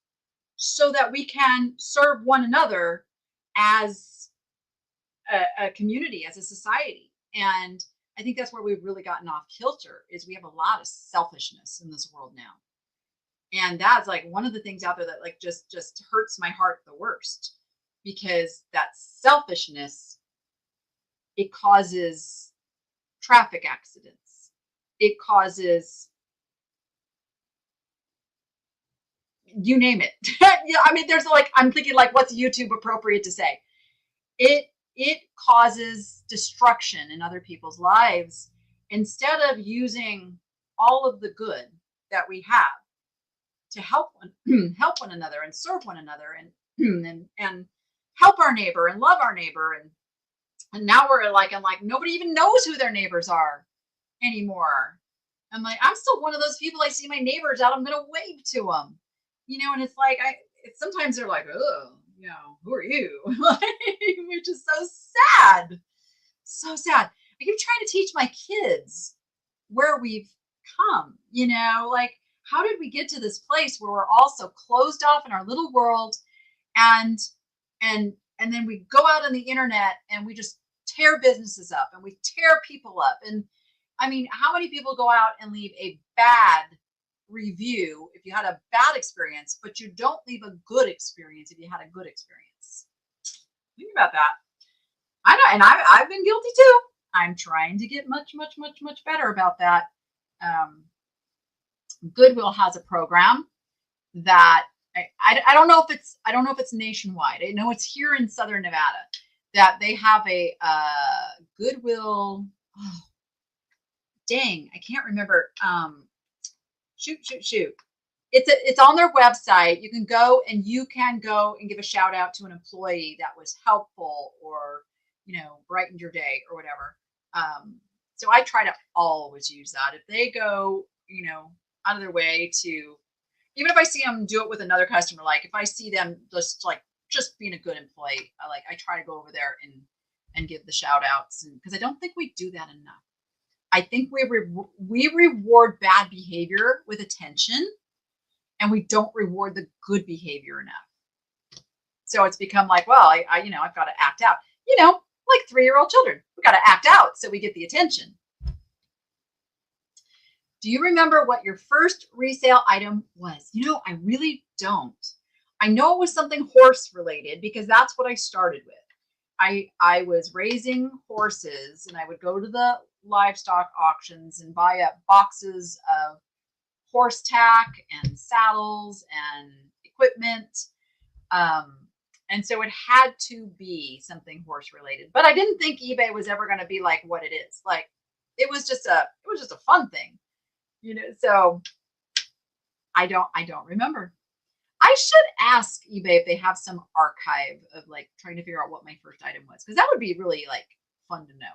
so that we can serve one another as a community, as a society. And I think that's where we've really gotten off kilter, is we have a lot of selfishness in this world now. And that's like one of the things out there that like just hurts my heart the worst, because that selfishness, it causes traffic accidents. It causes, you name it. Yeah, I mean, there's like, I'm thinking like, what's YouTube appropriate to say? It causes destruction in other people's lives instead of using all of the good that we have to help one another and serve one another and help our neighbor and love our neighbor. And now we're like, I'm like, nobody even knows who their neighbors are anymore. I'm like, I'm still one of those people. I see my neighbors out, I'm going to wave to them, and it's like, sometimes they're like, oh, who are you? Which is so sad. So sad. I keep trying to teach my kids where we've come, like, how did we get to this place where we're all so closed off in our little world, and then we go out on the internet and we just tear businesses up and we tear people up. And I mean, how many people go out and leave a bad review if you had a bad experience, but you don't leave a good experience if you had a good experience? Think about that. I know, and I've been guilty too. I'm trying to get much better about that. Goodwill has a program that I don't know if it's nationwide. I know it's here in Southern Nevada, that they have a Goodwill. Oh, dang, I can't remember. Shoot. It's on their website. You can go and give a shout out to an employee that was helpful or, brightened your day or whatever. So I try to always use that. If they go, out of their way to, even if I see them do it with another customer, like if I see them just being a good employee, I try to go over there and give the shout outs, because I don't think we do that enough. I think we reward bad behavior with attention, and we don't reward the good behavior enough. So it's become like, well, I've got to act out, like 3-year-old children. We got to act out so we get the attention. Do you remember what your first resale item was? I really don't. I know it was something horse related because that's what I started with. I was raising horses, and I would go to the livestock auctions and buy up boxes of horse tack and saddles and equipment. And so it had to be something horse related, but I didn't think eBay was ever going to be like what it is. Like it was just a fun thing, so I don't remember. I should ask eBay if they have some archive of like trying to figure out what my first item was, because that would be really like fun to know.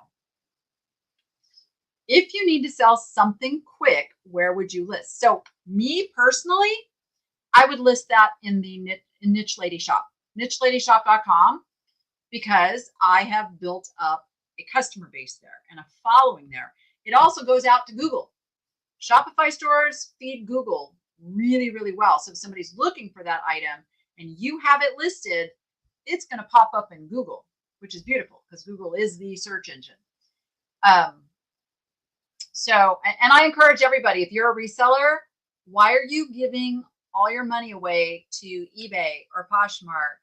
If you need to sell something quick, where would you list? So me personally, I would list that in the niche lady shop. nicheladyshop.com, because I have built up a customer base there and a following there. It also goes out to Google. Shopify stores feed Google really, really well. So if somebody's looking for that item and you have it listed, it's going to pop up in Google, which is beautiful because Google is the search engine. And I encourage everybody, if you're a reseller, why are you giving all your money away to eBay or Poshmark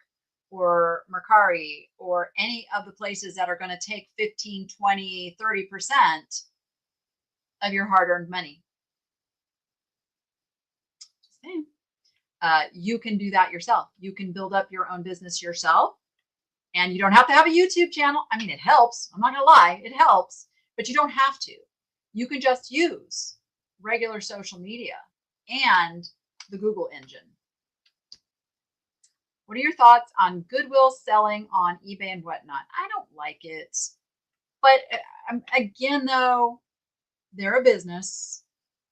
or Mercari or any of the places that are going to take 15, 20, 30% of your hard-earned money? Just saying. You can do that yourself. You can build up your own business yourself, and you don't have to have a YouTube channel. I mean, it helps. I'm not going to lie. It helps, but you don't have to. You can just use regular social media and the Google engine. What are your thoughts on Goodwill selling on eBay and whatnot? I don't like it. But again, though, they're a business.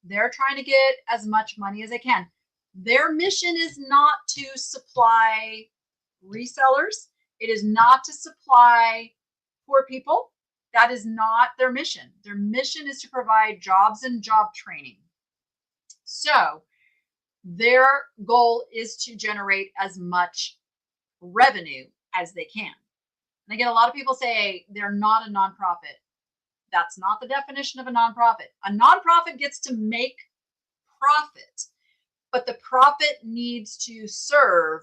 They're trying to get as much money as they can. Their mission is not to supply resellers. It is not to supply poor people. That is not their mission. Their mission is to provide jobs and job training. So their goal is to generate as much revenue as they can. And again, a lot of people say they're not a nonprofit. That's not the definition of a nonprofit. A nonprofit gets to make profit, but the profit needs to serve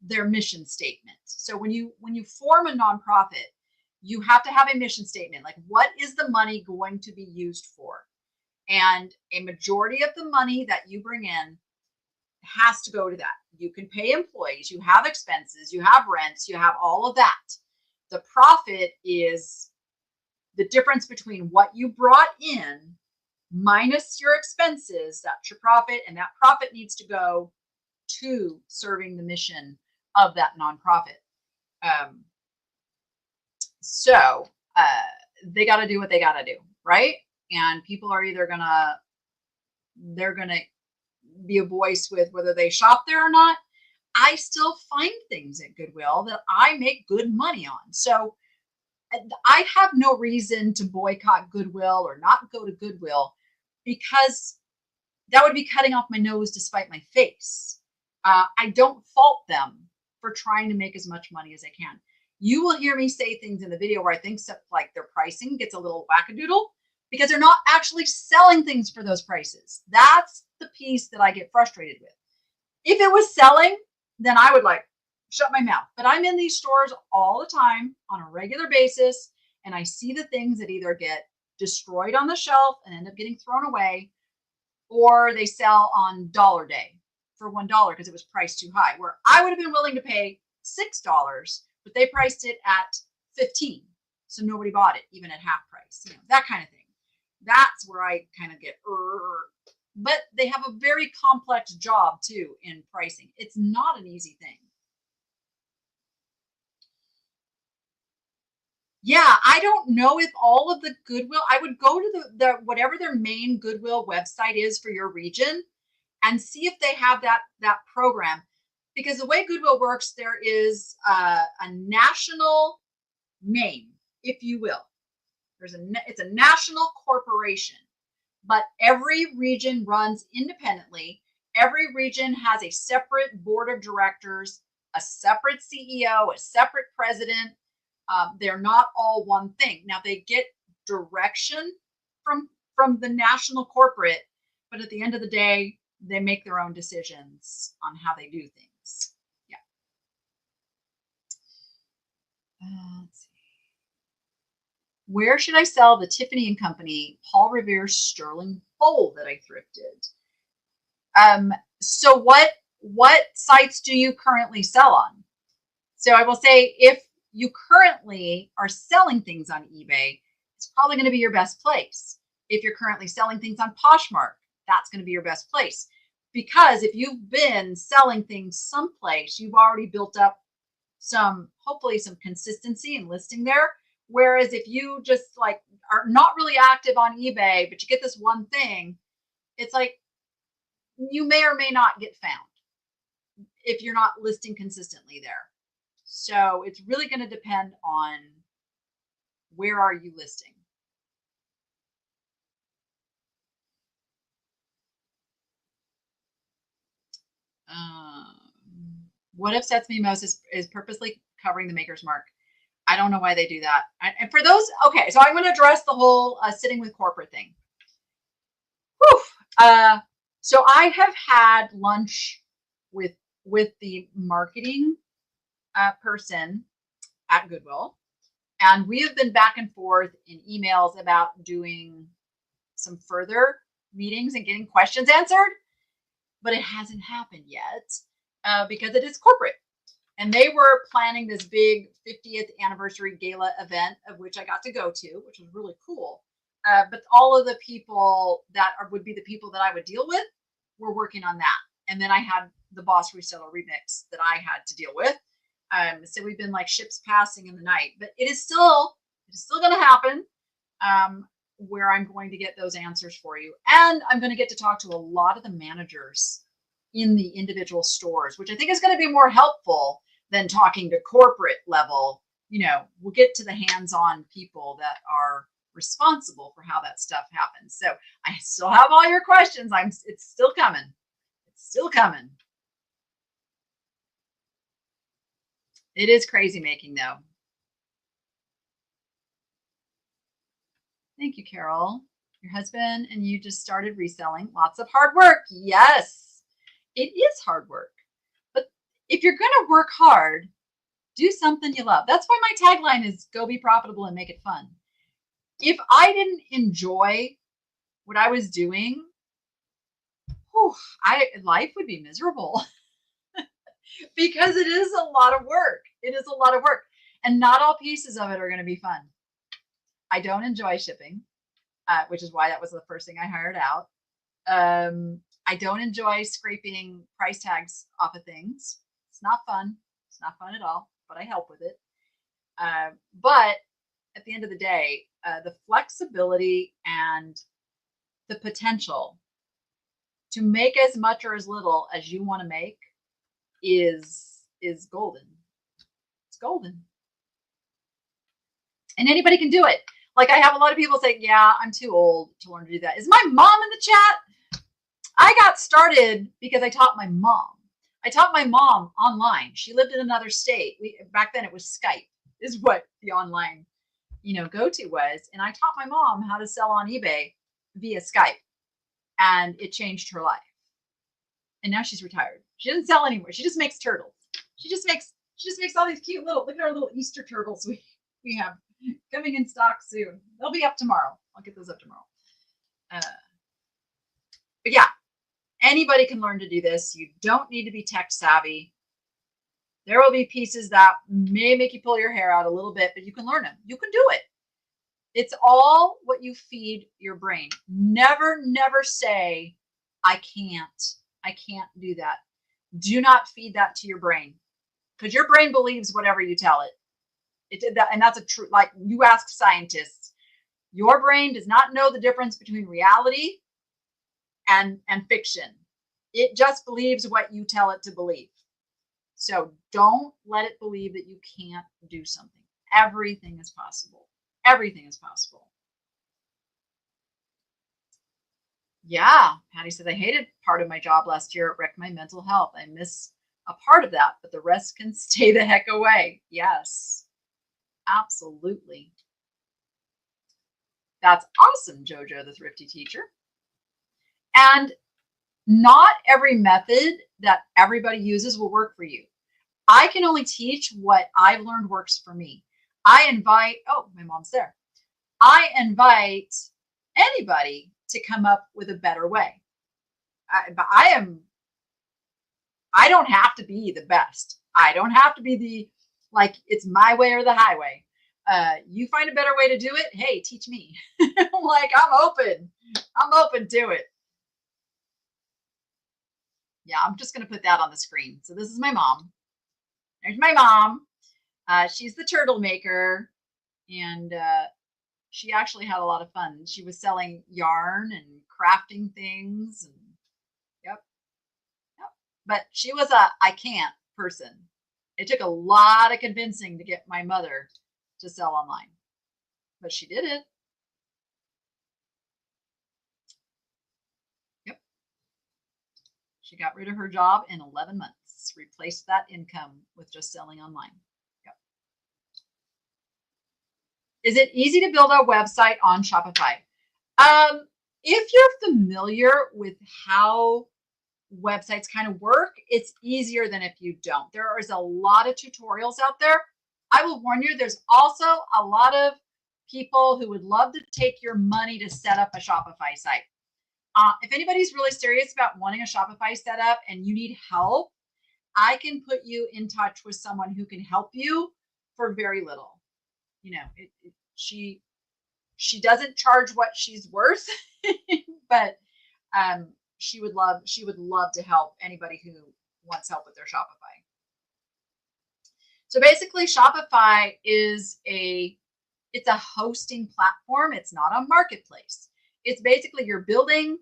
their mission statement. So when you form a nonprofit, you have to have a mission statement. Like, what is the money going to be used for? And a majority of the money that you bring in has to go to that. You can pay employees, you have expenses, you have rents, you have all of that. The profit is the difference between what you brought in minus your expenses. That's your profit, and that profit needs to go to serving the mission of that nonprofit. So they got to do what they got to do, right? And people are either they're gonna be a voice with whether they shop there or not. I still find things at Goodwill that I make good money on. So I have no reason to boycott Goodwill or not go to Goodwill, because that would be cutting off my nose to spite my face. I don't fault them for trying to make as much money as they can. You will hear me say things in the video where I think stuff like their pricing gets a little wackadoodle because they're not actually selling things for those prices. That's the piece that I get frustrated with. If it was selling, then I would shut my mouth. But I'm in these stores all the time on a regular basis, and I see the things that either get destroyed on the shelf and end up getting thrown away, or they sell on dollar day for $1 because it was priced too high, where I would have been willing to pay $6, but they priced it at $15. So nobody bought it, even at half price, that kind of thing. That's where I kind of get, but they have a very complex job too in pricing. It's not an easy thing. Yeah, I don't know if all of the Goodwill, I would go to the whatever their main Goodwill website is for your region and see if they have that program. Because the way Goodwill works, there is a national name, if you will. It's a national corporation, but every region runs independently. Every region has a separate board of directors, a separate CEO, a separate president. They're not all one thing. Now they get direction from the national corporate, but at the end of the day, they make their own decisions on how they do things. Yeah. Let's see. Where should I sell the Tiffany & Company Paul Revere sterling bowl that I thrifted? So what sites do you currently sell on? So I will say, if you currently are selling things on eBay, it's probably going to be your best place. If you're currently selling things on Poshmark, that's going to be your best place. Because if you've been selling things someplace, you've already built up hopefully some consistency in listing there. Whereas if you just are not really active on eBay, but you get this one thing, it's like you may or may not get found if you're not listing consistently there. So it's really going to depend on where are you listing. What upsets me most is purposely covering the maker's mark. I don't know why they do that. And for those, okay, so I'm going to address the whole sitting with corporate thing. Whew. So I have had lunch with the marketing person at Goodwill, and we have been back and forth in emails about doing some further meetings and getting questions answered, but it hasn't happened yet because it is corporate. And they were planning this big 50th anniversary gala event, of which I got to go to, which was really cool. But all of the people that would be the people that I would deal with were working on that. And then I had the Boss Reseller remix that I had to deal with. So we've been like ships passing in the night, but it is still going to happen, where I'm going to get those answers for you. And I'm going to get to talk to a lot of the managers in the individual stores, which I think is going to be more helpful than talking to corporate level. We'll get to the hands-on people that are responsible for how that stuff happens. So I still have all your questions. It's still coming. It's still coming. It is crazy making, though. Thank you, Carol. Your husband and you just started reselling. Lots of hard work. Yes, it is hard work. But if you're going to work hard, do something you love. That's why my tagline is go be profitable and make it fun. If I didn't enjoy what I was doing, life would be miserable because it is a lot of work. It is a lot of work. And not all pieces of it are going to be fun. I don't enjoy shipping, which is why that was the first thing I hired out. I don't enjoy scraping price tags off of things. It's not fun. It's not fun at all, but I help with it. But at the end of the day, the flexibility and the potential to make as much or as little as you want to make is golden. It's golden. And anybody can do it. Like I have a lot of people say, yeah, I'm too old to learn to do that. Is my mom in the chat? I got started because I taught my mom. I taught my mom online. She lived in another state. Back then it was Skype is what the online, go-to was. And I taught my mom how to sell on eBay via Skype, and it changed her life. And now she's retired. She doesn't sell anymore. She just makes turtles. She just makes all these cute look at our little Easter turtles we have coming in stock soon. They'll be up tomorrow. I'll get those up tomorrow. But yeah, anybody can learn to do this. You don't need to be tech savvy. There will be pieces that may make you pull your hair out a little bit, but you can learn them. You can do it. It's all what you feed your brain. Never say, I can't do that. Do not feed that to your brain, because your brain believes whatever you tell it. And that's a true, like you ask scientists, your brain does not know the difference between reality and fiction. It just believes what you tell it to believe. So don't let it believe that you can't do something. Everything is possible. Everything is possible. Yeah, Patty said, I hated part of my job last year. It wrecked my mental health. I miss a part of that, but the rest can stay the heck away. Yes, absolutely. That's awesome, Jojo, the thrifty teacher. And not every method that everybody uses will work for you. I can only teach what I've learned works for me. My mom's there. I invite anybody to come up with a better way. I don't have to be the best. I don't have to be it's my way or the highway. You find a better way to do it. Hey, teach me. I'm open to it. Yeah, I'm just going to put that on the screen. So this is my mom. There's my mom. She's the turtle maker. And she actually had a lot of fun. She was selling yarn and crafting things. And yep. But she was a I can't person. It took a lot of convincing to get my mother to sell online, but she did it. Yep. She got rid of her job in 11 months, replaced that income with just selling online. Yep. Is it easy to build a website on Shopify? If you're familiar with how websites kind of work, it's easier than if you don't. There is a lot of tutorials out there. I will warn you, there's also a lot of people who would love to take your money to set up a Shopify site. If anybody's really serious about wanting a Shopify setup and you need help, I can put you in touch with someone who can help you for very little. You know, she doesn't charge what she's worth, but she would love to help anybody who wants help with their Shopify. So basically, Shopify is it's a hosting platform. It's not a marketplace. It's basically you're building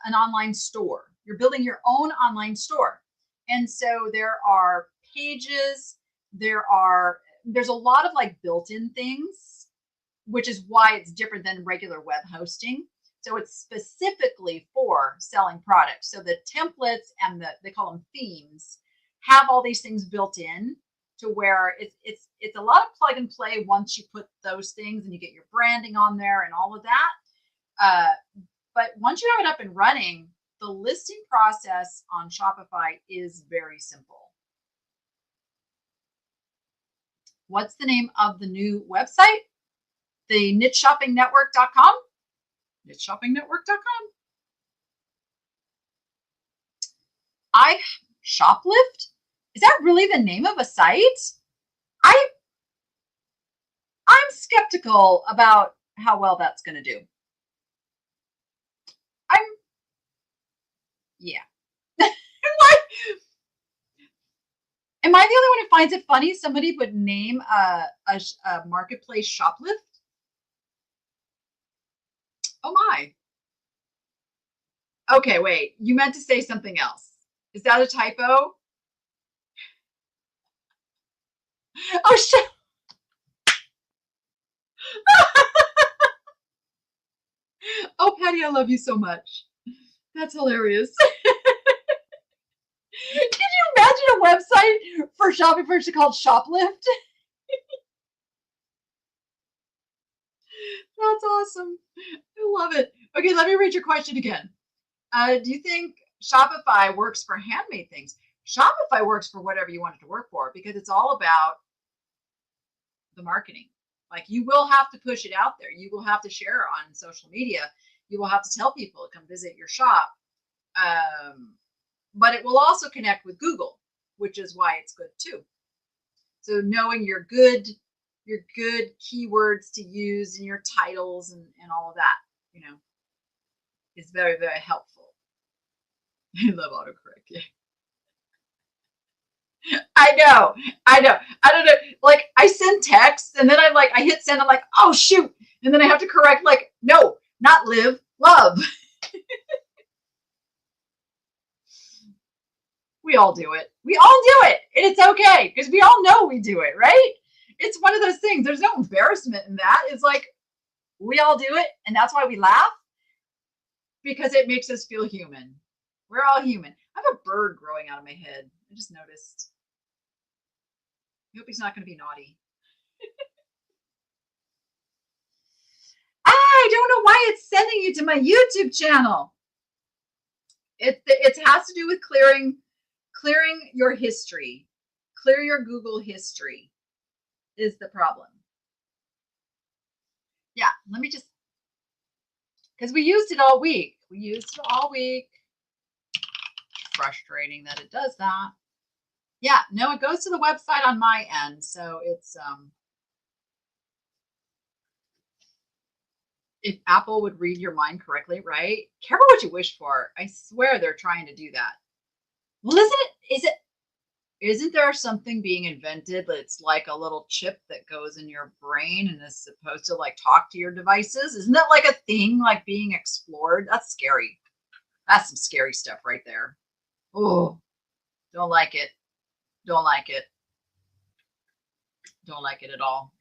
an online store. You're building your own online store. And so there are pages, there's a lot of like built-in things, which is why it's different than regular web hosting. So it's specifically for selling products. So the templates and they call them themes have all these things built in to where it's a lot of plug and play once you put those things and you get your branding on there and all of that. But once you have it up and running, the listing process on Shopify is very simple. What's the name of the new website? The nicheshoppingnetwork.com. nicheshoppingnetwork.com. I shoplift? Is that really the name of a site? I'm skeptical about how well that's going to do. Yeah. Am I the only one who finds it funny somebody would name a marketplace shoplift? Oh my. Okay, wait. You meant to say something else. Is that a typo? Oh shit. Oh, Patty, I love you so much. That's hilarious. Can you imagine a website for shopping furniture called Shoplift? That's awesome. I love it. Okay, let me read your question again. Do you think Shopify works for handmade things? Shopify works for whatever you want it to work for because it's all about the marketing. Like you will have to push it out there. You will have to share on social media. You will have to tell people to come visit your shop. But it will also connect with Google, which is why it's good too. So knowing your good keywords to use in your titles and all of that, is very, very helpful. I love autocorrect. Yeah. I know. I don't know. Like I send texts and then I hit send. I'm like, oh shoot. And then I have to correct no, not live, love. We all do it. We all do it. And it's okay because we all know we do it, right? It's one of those things. There's no embarrassment in that. It's like we all do it. And that's why we laugh because it makes us feel human. We're all human. I have a bird growing out of my head. I just noticed. I hope he's not going to be naughty. I don't know why it's sending you to my YouTube channel. It has to do with clearing your history. Clear your Google history is the problem. Yeah, let me just, because we used it all week. Frustrating that it does that. Yeah, no, it goes to the website on my end. So it's, if Apple would read your mind correctly, right? Careful what you wish for. I swear they're trying to do that. Well, isn't there something being invented that's like a little chip that goes in your brain and is supposed to talk to your devices? Isn't that like a thing being explored? That's scary. That's some scary stuff right there. Oh, don't like it. Don't like it. Don't like it at all.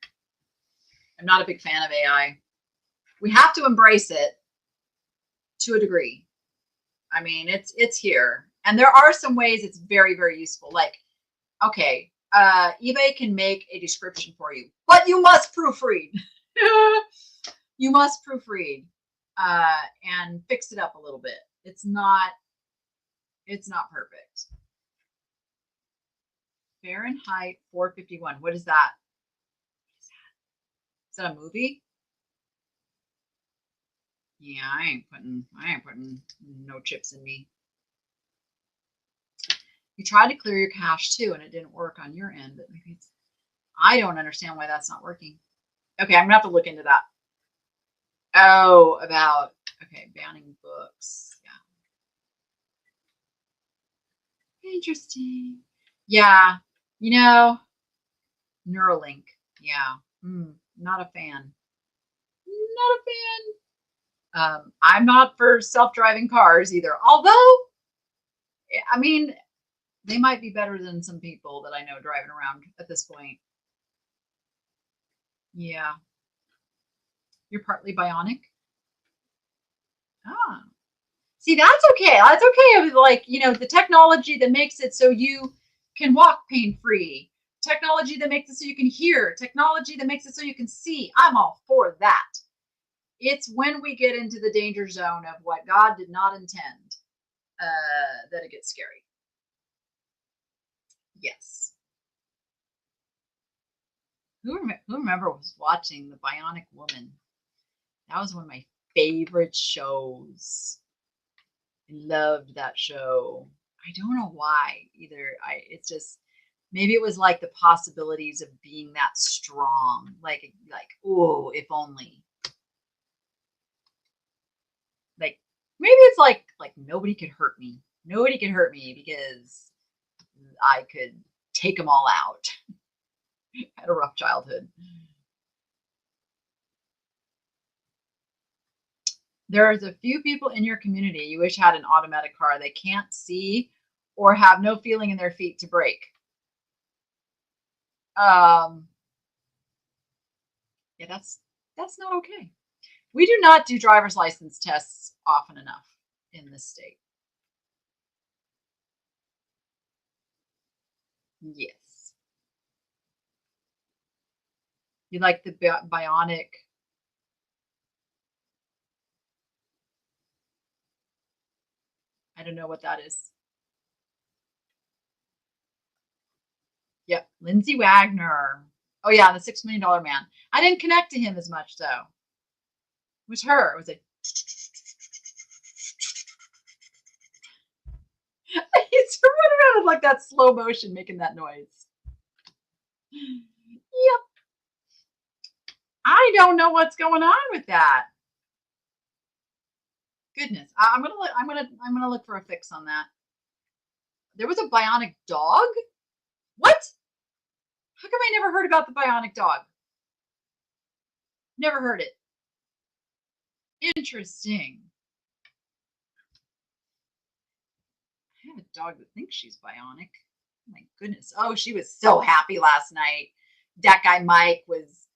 I'm not a big fan of AI. We have to embrace it to a degree. I mean, it's here. And there are some ways it's very, very useful. Like, okay, eBay can make a description for you, but you must proofread. You must proofread and fix it up a little bit. It's not perfect. Fahrenheit 451. What is that? Is that a movie? Yeah, I ain't putting no chips in me. You tried to clear your cache too, and it didn't work on your end, but maybe it's, I don't understand why that's not working. Okay, I'm gonna have to look into that. Oh, okay, banning books. Yeah. Interesting. Yeah, Neuralink. Yeah. Not a fan. Not a fan. I'm not for self-driving cars either. Although, I mean, they might be better than some people that I know driving around at this point. Yeah. You're partly bionic. Ah. See, that's okay. That's okay. Like, the technology that makes it so you can walk pain-free. Technology that makes it so you can hear. Technology that makes it so you can see. I'm all for that. It's when we get into the danger zone of what God did not intend that it gets scary. Yes. Who remember was watching The Bionic Woman? That was one of my favorite shows. I loved that show. I don't know why either. It's just, maybe it was like the possibilities of being that strong. Like, oh, if only. Like, maybe it's like nobody could hurt me. Nobody could hurt me because I could take them all out. I had a rough childhood. There's a few people in your community you wish had an automatic car they can't see or have no feeling in their feet to brake. Yeah, that's not okay. We do not do driver's license tests often enough in this state. Yes. You like the Bionic? I don't know what that is. Yep, Lindsay Wagner. Oh yeah, the $6 Million Man. I didn't connect to him as much though. It was her. It was a. He's running around with like that slow motion, making that noise. Yep. I don't know what's going on with that. Goodness, I'm gonna look for a fix on that. There was a bionic dog. What? How come I never heard about the bionic dog? Never heard it. Interesting. I have a dog that thinks she's bionic. Oh my goodness. Oh, she was so happy last night. That guy Mike was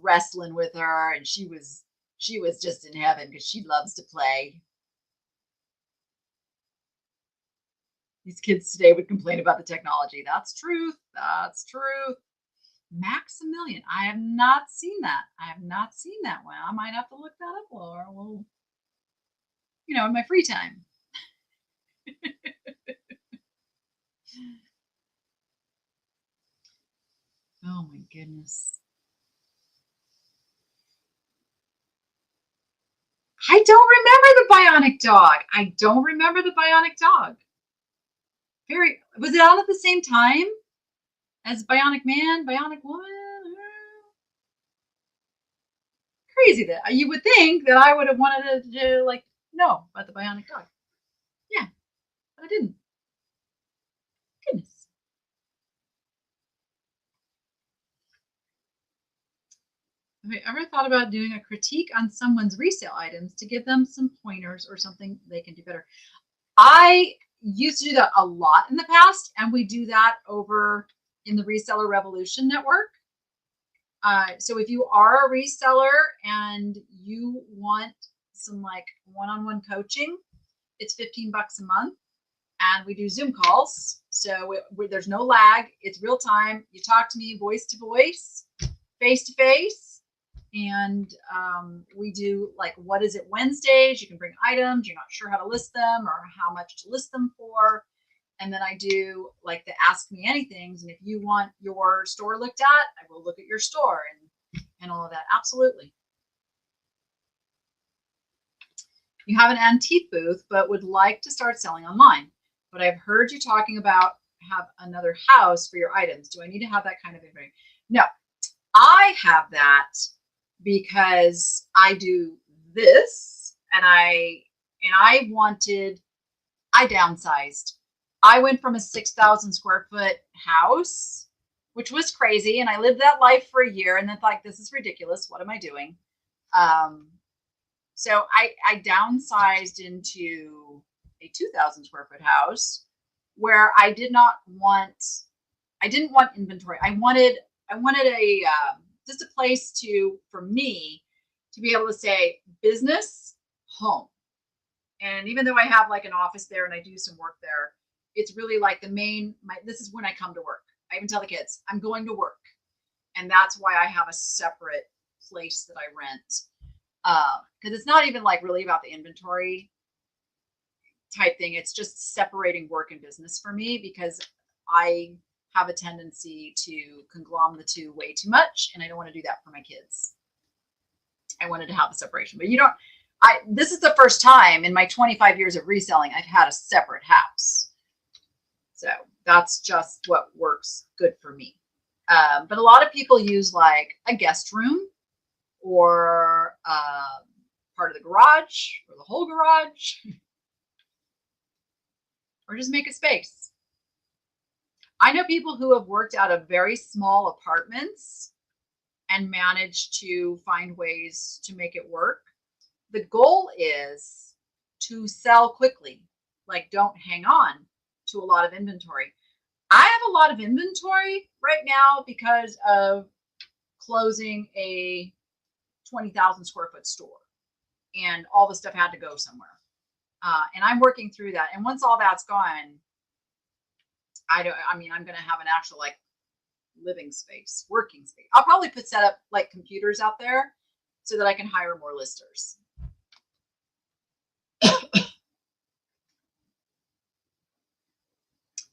wrestling with her, and she was just in heaven because she loves to play. These kids today would complain about the technology. That's truth. That's truth. Maximilian. I have not seen that. I have not seen that one. I might have to look that up, or well, in my free time. Oh my goodness. I don't remember the bionic dog. I don't remember the bionic dog. Was it on at the same time as Bionic Man, Bionic Woman? Crazy that you would think that I would have wanted to know about the bionic dog. Yeah, but I didn't. Goodness. Have you ever thought about doing a critique on someone's resale items to give them some pointers or something they can do better? I used to do that a lot in the past, and we do that over in the Reseller Revolution Network. So if you are a reseller and you want some like one-on-one coaching, it's $15 a month, and we do Zoom calls. So there's no lag. It's real time. You talk to me voice to voice, face to face. And we do like, what is it Wednesdays? You can bring items. You're not sure how to list them or how much to list them for. And then I do like the Ask Me Anythings. And if you want your store looked at, I will look at your store and all of that. Absolutely. You have an antique booth, but would like to start selling online. But I've heard you talking about have another house for your items. Do I need to have that kind of inventory? No, I have that because I do this, and I downsized. I went from a 6,000 square foot house, which was crazy. And I lived that life for a year and then thought, this is ridiculous. What am I doing? So I downsized into a 2,000 square foot house where I didn't want inventory. I wanted a, just a place for me to be able to say business, home. And even though I have like an office there and I do some work there, it's really like this is when I come to work. I even tell the kids, I'm going to work. And that's why I have a separate place that I rent. Because it's not even like really about the inventory type thing. It's just separating work and business for me, because I have a tendency to conglomerate the two way too much. And I don't want to do that for my kids. I wanted to have a separation, but this is the first time in my 25 years of reselling, I've had a separate house. So that's just what works good for me. But a lot of people use like a guest room or part of the garage or the whole garage, or just make a space. I know people who have worked out of very small apartments and managed to find ways to make it work. The goal is to sell quickly. Like, don't hang on to a lot of inventory. I have a lot of inventory right now because of closing a 20,000 square foot store, and all the stuff had to go somewhere. And I'm working through that. And once all that's gone, I'm going to have an actual like living space, working space. I'll probably set up like computers out there so that I can hire more listers.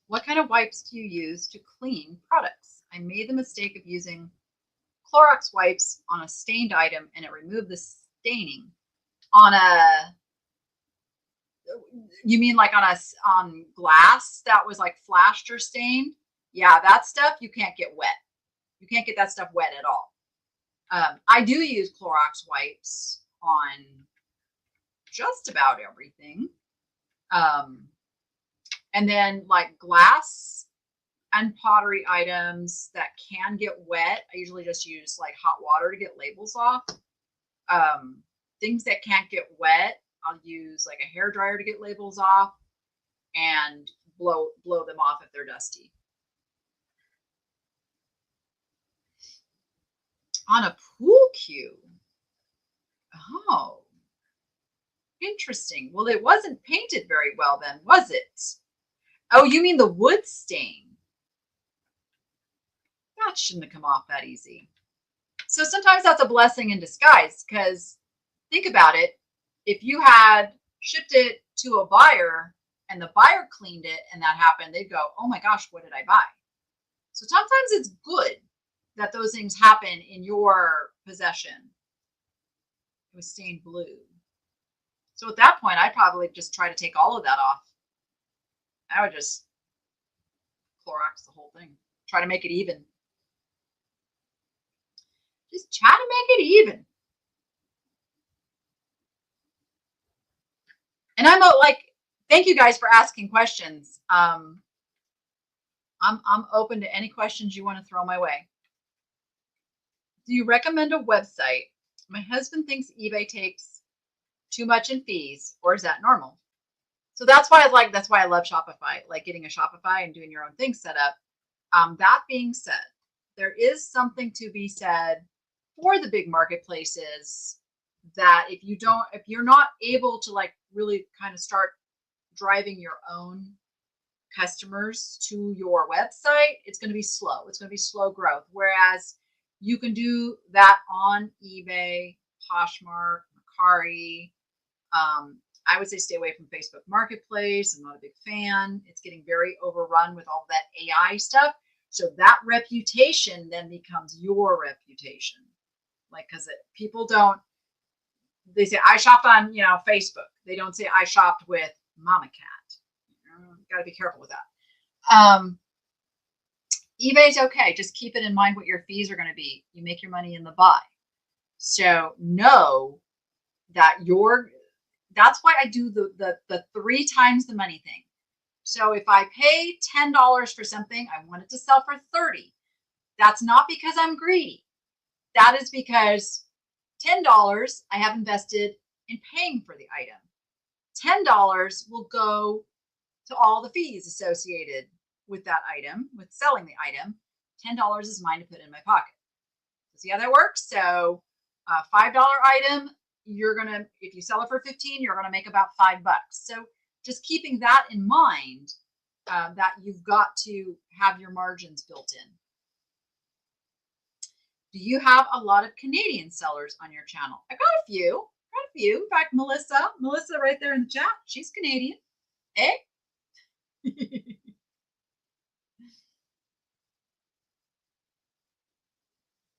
What kind of wipes do you use to clean products? I made the mistake of using Clorox wipes on a stained item, and it removed the staining. You mean like on glass that was like flashed or stained? Yeah, that stuff you can't get wet. You can't get that stuff wet at all. I do use Clorox wipes on just about everything. And then like glass and pottery items that can get wet, I usually just use like hot water to get labels off. Things that can't get wet, I'll use like a hair dryer to get labels off and blow them off if they're dusty. On a pool cue. Oh, interesting. Well, it wasn't painted very well then, was it? Oh, you mean the wood stain? That shouldn't have come off that easy. So sometimes that's a blessing in disguise, because think about it. If you had shipped it to a buyer and the buyer cleaned it and that happened, they'd go, oh my gosh, what did I buy? So sometimes it's good that those things happen in your possession. It was stained blue. So at that point, I'd probably just try to take all of that off. I would just Clorox the whole thing. Try to make it even. Just try to make it even. And I'm like, thank you guys for asking questions. I'm open to any questions you want to throw my way. Do you recommend a website? My husband thinks eBay takes too much in fees, or is that normal? So that's why I love Shopify, like getting a Shopify and doing your own thing set up. That being said, there is something to be said for the big marketplaces that if you're not able to like really kind of start driving your own customers to your website, it's going to be slow. It's going to be slow growth. Whereas you can do that on eBay, Poshmark, Mercari. I would say stay away from Facebook Marketplace. I'm not a big fan. It's getting very overrun with all that AI stuff. So that reputation then becomes your reputation. Like, because people don't, they say, I shopped on, Facebook. They don't say, I shopped with Mama Cat. Got to be careful with that. eBay's okay. Just keep it in mind what your fees are going to be. You make your money in the buy. So know that that's why I do the 3 times the money thing. So if I pay $10 for something, I want it to sell for $30. That's not because I'm greedy. That is because $10 I have invested in paying for the item. $10 will go to all the fees associated with that item, with selling the item. $10 is mine to put in my pocket. See how that works? So a $5 item, if you sell it for $15, you're going to make about $5. So just keeping that in mind, that you've got to have your margins built in. Do you have a lot of Canadian sellers on your channel? I got a few. In fact, Melissa right there in the chat, she's Canadian. Eh?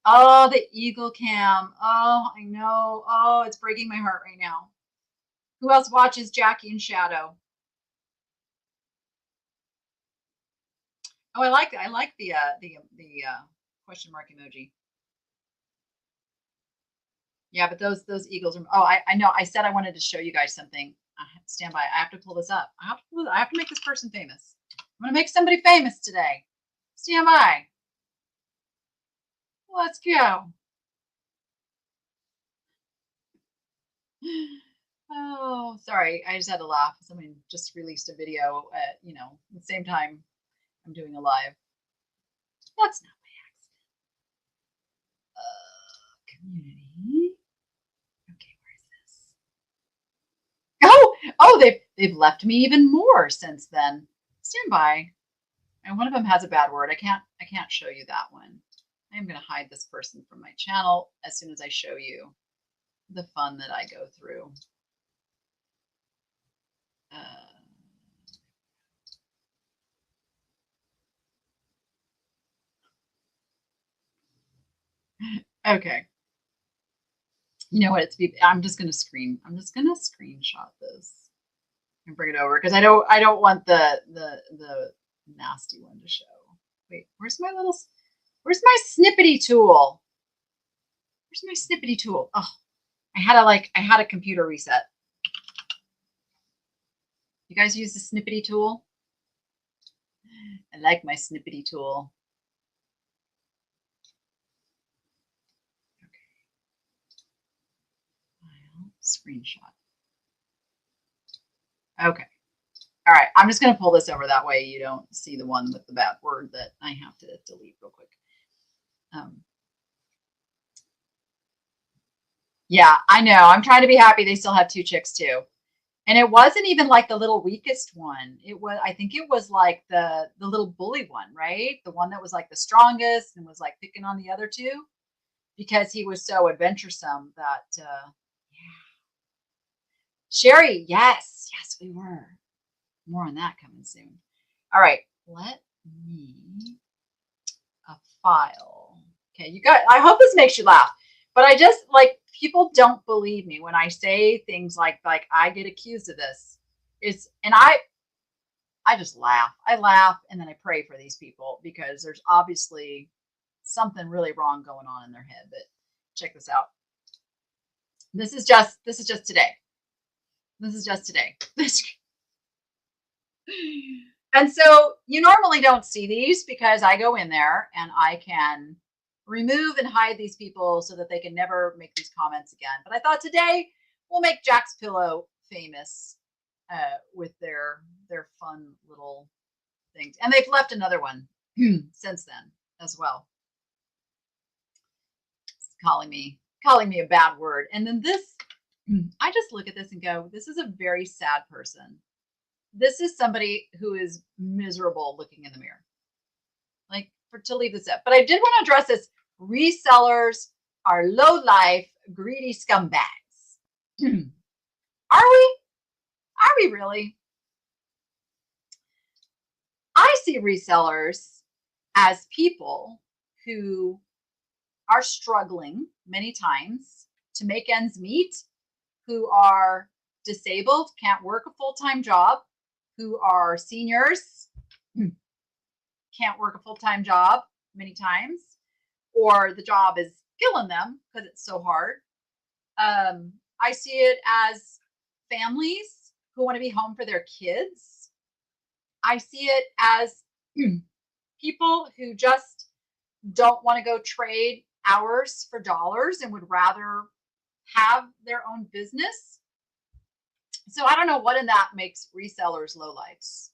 Oh, the Eagle Cam. Oh, I know. Oh, it's breaking my heart right now. Who else watches Jackie and Shadow? Oh, I like that. I like the question mark emoji. Yeah, but those eagles are. Oh, I know. I said I wanted to show you guys something. Stand by. I have to pull this up. I have to make this person famous. I'm gonna make somebody famous today. Stand by. Let's go. Oh, sorry. I just had to laugh. Someone just released a video at, at the same time I'm doing a live. That's not my accident. Community. Okay, where is this? Oh, they've left me even more since then. Stand by. And one of them has a bad word. I can't show you that one. I am going to hide this person from my channel as soon as I show you the fun that I go through. Okay. You know what? I'm just going to screenshot this and bring it over because I don't want the nasty one to show. Wait, where's my snippety tool? Where's my snippety tool? Oh, I had a computer reset. You guys use the snippety tool? I like my snippety tool. Okay. File, screenshot. Okay. All right. I'm just going to pull this over. That way you don't see the one with the bad word that I have to delete real quick. Yeah, I know. I'm trying to be happy they still have 2 chicks too. And it wasn't even like the little weakest one. I think it was like the little bully one, right? The one that was like the strongest and was like picking on the other 2 because he was so adventuresome that, yeah. Sherry, yes, we were. More on that coming soon. All right, let me a file. Okay, you got. I hope this makes you laugh, but I just people don't believe me when I say things like I get accused of this. And I just laugh. I laugh and then I pray for these people because there's obviously something really wrong going on in their head. But check this out. This is just today. This is just today. And so you normally don't see these because I go in there and I can remove and hide these people so that they can never make these comments again. But I thought today we'll make Jack's Pillow famous with their fun little things. And they've left another one since then as well. It's calling me a bad word. And then this, I just look at this and go, this is a very sad person. This is somebody who is miserable looking in the mirror. Like, to leave this up. But I did want to address this. Resellers are low life, greedy scumbags. Are we? Are we really? I see resellers as people who are struggling many times to make ends meet, who are disabled, can't work a full-time job, who are seniors, can't work a full-time job many times, or the job is killing them because it's so hard. I see it as families who want to be home for their kids. I see it as people who just don't want to go trade hours for dollars and would rather have their own business. So I don't know what in that makes resellers lowlifes.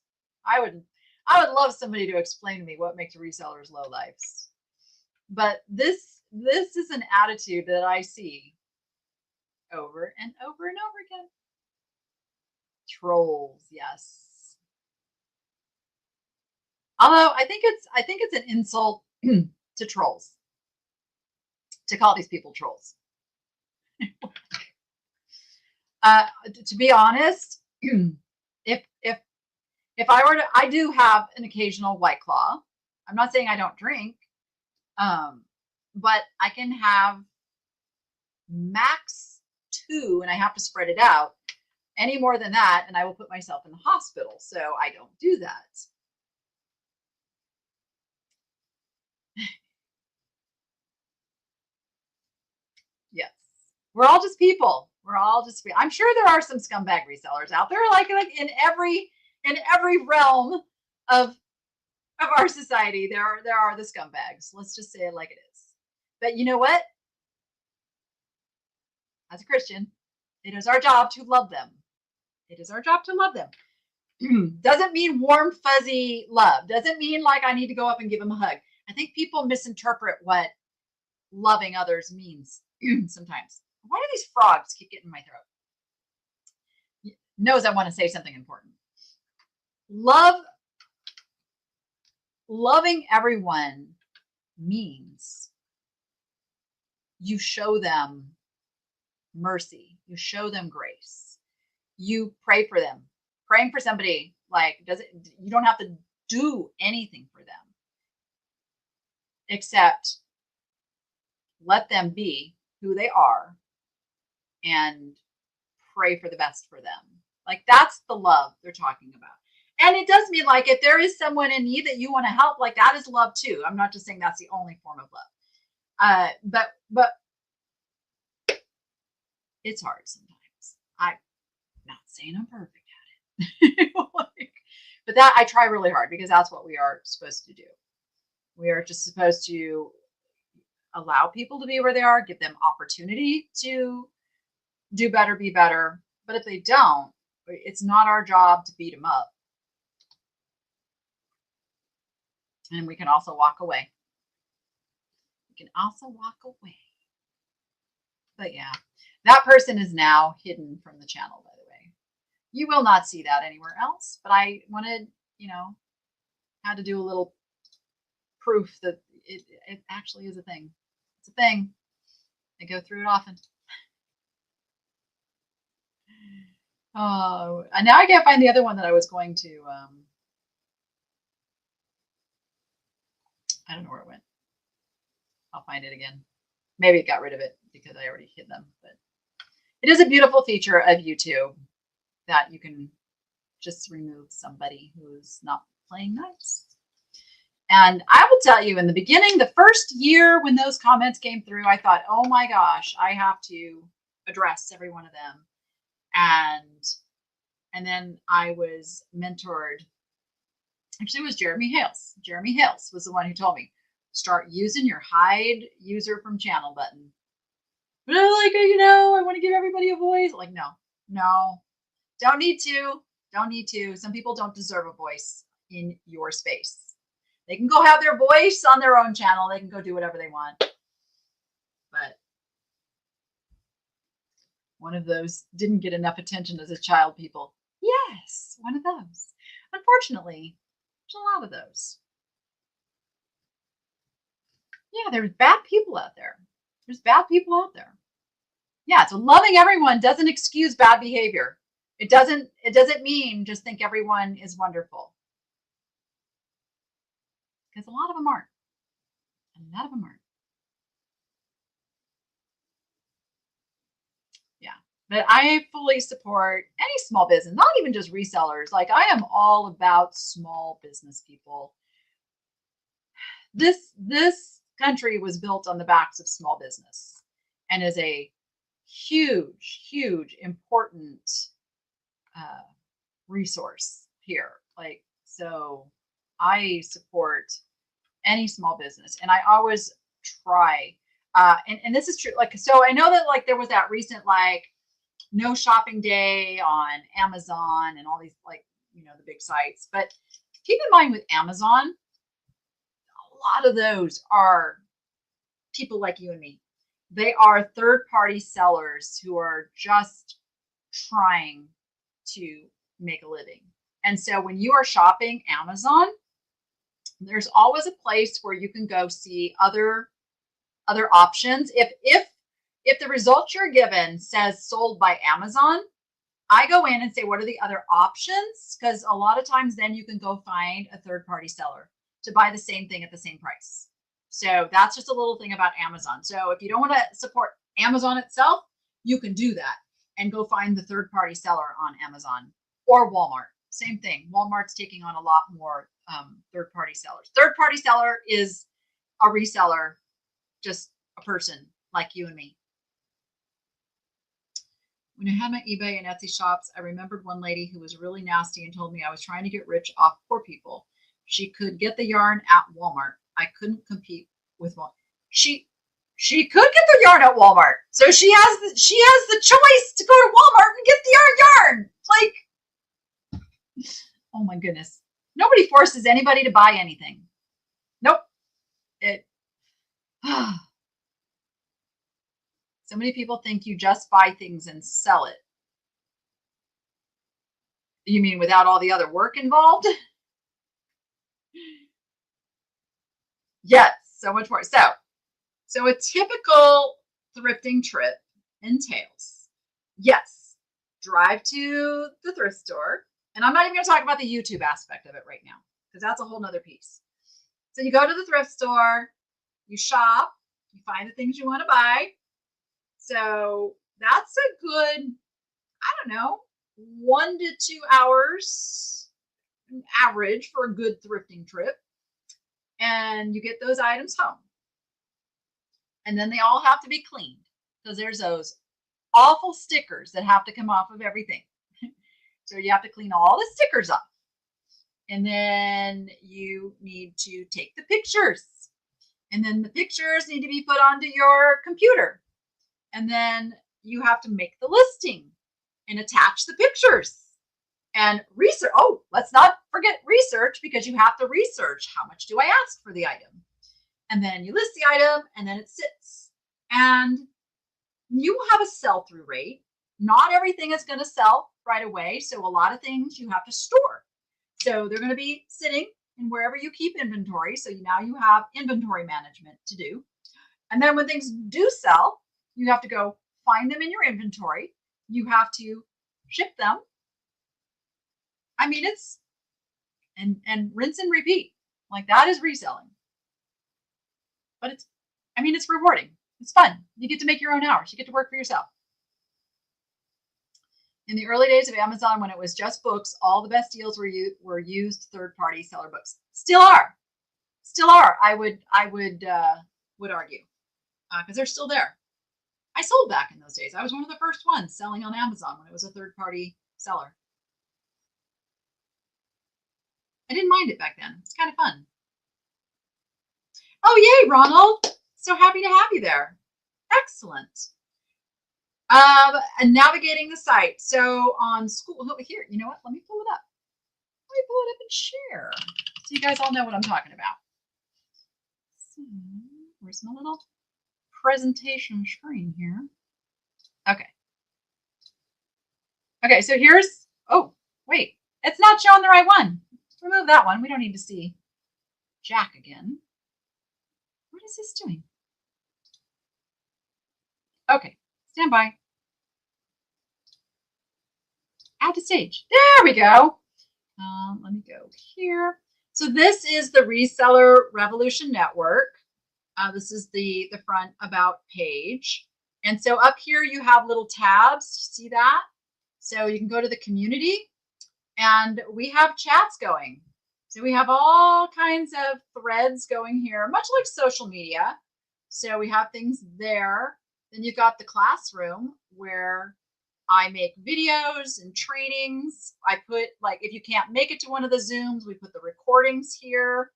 I would love somebody to explain to me what makes resellers lowlifes. But this is an attitude that I see over and over and over again. Trolls, yes. Although I think it's an insult to trolls to call these people trolls. To be honest, if I were to, I do have an occasional White Claw. I'm not saying I don't drink, but I can have max 2, and I have to spread it out. Any more than that, and I will put myself in the hospital. So I don't do that. Yes, we're all just people. I'm sure there are some scumbag resellers out there, like in every realm of our society. There are the scumbags. Let's just say it like it is. But you know what? As a Christian, it is our job to love them. It is our job to love them. Doesn't mean warm, fuzzy love. Doesn't mean like I need to go up and give them a hug. I think people misinterpret what loving others means sometimes. Why do these frogs keep getting in my throat? Knows I want to say something important. Loving everyone means you show them mercy. You show them grace. You pray for them. Praying for somebody, like, you don't have to do anything for them except let them be who they are and pray for the best for them. Like, that's the love they're talking about. And it does mean, like, if there is someone in need that you want to help, like, that is love too. I'm not just saying that's the only form of love. But it's hard sometimes. I'm not saying I'm perfect at it. But that I try really hard, because that's what we are supposed to do. We are just supposed to allow people to be where they are, give them opportunity to do better, be better. But if they don't, it's not our job to beat them up. And we can also walk away. But yeah, that person is now hidden from the channel, by the way. You will not see that anywhere else, but I wanted, had to do a little proof that it actually is a thing. It's a thing. I go through it often. Oh, and now I can't find the other one that I was going to, I don't know where it went. I'll find it again. Maybe it got rid of it because I already hid them, but it is a beautiful feature of YouTube that you can just remove somebody who's not playing nice. And I will tell you, in the beginning, the first year when those comments came through, I thought, oh my gosh, I have to address every one of them. And then I was mentored. Actually, it was Jeremy Hales. Jeremy Hales was the one who told me, start using your hide user from channel button. But I'm like, I want to give everybody a voice. Like, no, don't need to. Don't need to. Some people don't deserve a voice in your space. They can go have their voice on their own channel. They can go do whatever they want. But one of those didn't get enough attention as a child, people. Yes, one of those. Unfortunately, there's a lot of those. Yeah, there's bad people out there. There's bad people out there. Yeah, so loving everyone doesn't excuse bad behavior. It doesn't mean just think everyone is wonderful. Because a lot of them aren't. A lot of them aren't. Yeah. But I fully support any small business, not even just resellers. Like, I am all about small business people. This country was built on the backs of small business and is a huge, important resource here. Like, so I support any small business, and I always try. And this is true. Like, so I know that like there was that recent like no shopping day on Amazon and all these like, you know, the big sites. But keep in mind with Amazon, a lot of those are people like you and me. They are third-party sellers who are just trying to make a living. And so when you are shopping Amazon, there's always a place where you can go see other options. If the results you're given says sold by Amazon, I go in and say, what are the other options? Because a lot of times then you can go find a third-party seller to buy the same thing at the same price. So that's just a little thing about Amazon. So if you don't want to support Amazon itself, you can do that and go find the third-party seller on Amazon or Walmart. Same thing. Walmart's taking on a lot more third-party sellers. Third-party seller is a reseller, just a person like you and me. When I had my eBay and Etsy shops, I remembered one lady who was really nasty and told me I was trying to get rich off poor people. She could get the yarn at Walmart. I couldn't compete with Walmart. She could get the yarn at Walmart. So she has the choice to go to Walmart and get the yarn. Like, oh my goodness. Nobody forces anybody to buy anything. Nope. So many people think you just buy things and sell it. You mean without all the other work involved? Yes, so much more. So a typical thrifting trip entails, yes, drive to the thrift store. And I'm not even going to talk about the YouTube aspect of it right now, because that's a whole nother piece. So you go to the thrift store, you shop, you find the things you want to buy. So that's a good, I don't know, 1 to 2 hours average for a good thrifting trip. And you get those items home. And then they all have to be cleaned, because there's those awful stickers that have to come off of everything. So you have to clean all the stickers off. And then you need to take the pictures. And then the pictures need to be put onto your computer. And then you have to make the listing and attach the pictures. And research. Oh, let's not forget research, because you have to research, how much do I ask for the item? And then you list the item, and then it sits. And you have a sell-through rate. Not everything is going to sell right away. So a lot of things you have to store. So they're going to be sitting in wherever you keep inventory. So now you have inventory management to do. And then when things do sell, you have to go find them in your inventory. You have to ship them. I mean, it's, and rinse and repeat. Like, that is reselling. But it's rewarding. It's fun. You get to make your own hours. You get to work for yourself. In the early days of Amazon, when it was just books, all the best deals were used third-party seller books. Still are. I would argue, because they're still there. I sold back in those days. I was one of the first ones selling on Amazon when it was a third-party seller. I didn't mind it back then. It's kind of fun. Oh, yay, Ronald. So happy to have you there. Excellent. And navigating the site. So on school, oh, here, you know what? Let me pull it up. Let me pull it up and share. So you guys all know what I'm talking about. So, where's my little presentation screen here? Okay. Okay, so here's, oh, wait, it's not showing the right one. Remove that one. We don't need to see Jack again. What is this doing? Okay, stand by. Add to stage. There we go. Let me go here. So this is the Reseller Revolution Network. This is the front about page. And so up here you have little tabs. See that? So you can go to the community and we have chats going. So we have all kinds of threads going here, much like social media. So we have things there. Then you've got the classroom where I make videos and trainings. I put, like, if you can't make it to one of the Zooms, we put the recordings here.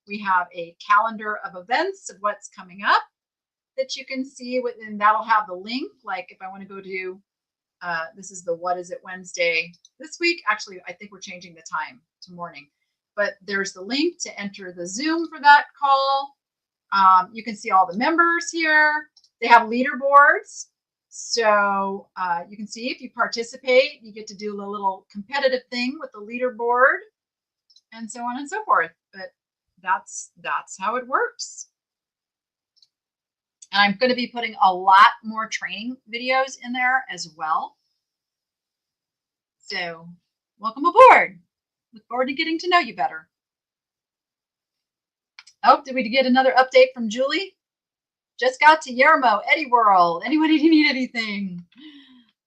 We have a calendar of events of what's coming up that you can see within. That'll have the link. Like if I want to go to, this is the What Is It Wednesday this week. Actually, I think we're changing the time to morning. But there's the link to enter the Zoom for that call. You can see all the members here. They have leaderboards. So you can see if you participate, you get to do a little competitive thing with the leaderboard and so on and so forth. But that's how it works. And I'm going to be putting a lot more training videos in there as well. So welcome aboard. Look forward to getting to know you better. Oh, did we get another update from Julie? Just got to Yermo, Eddie World. Anybody need anything?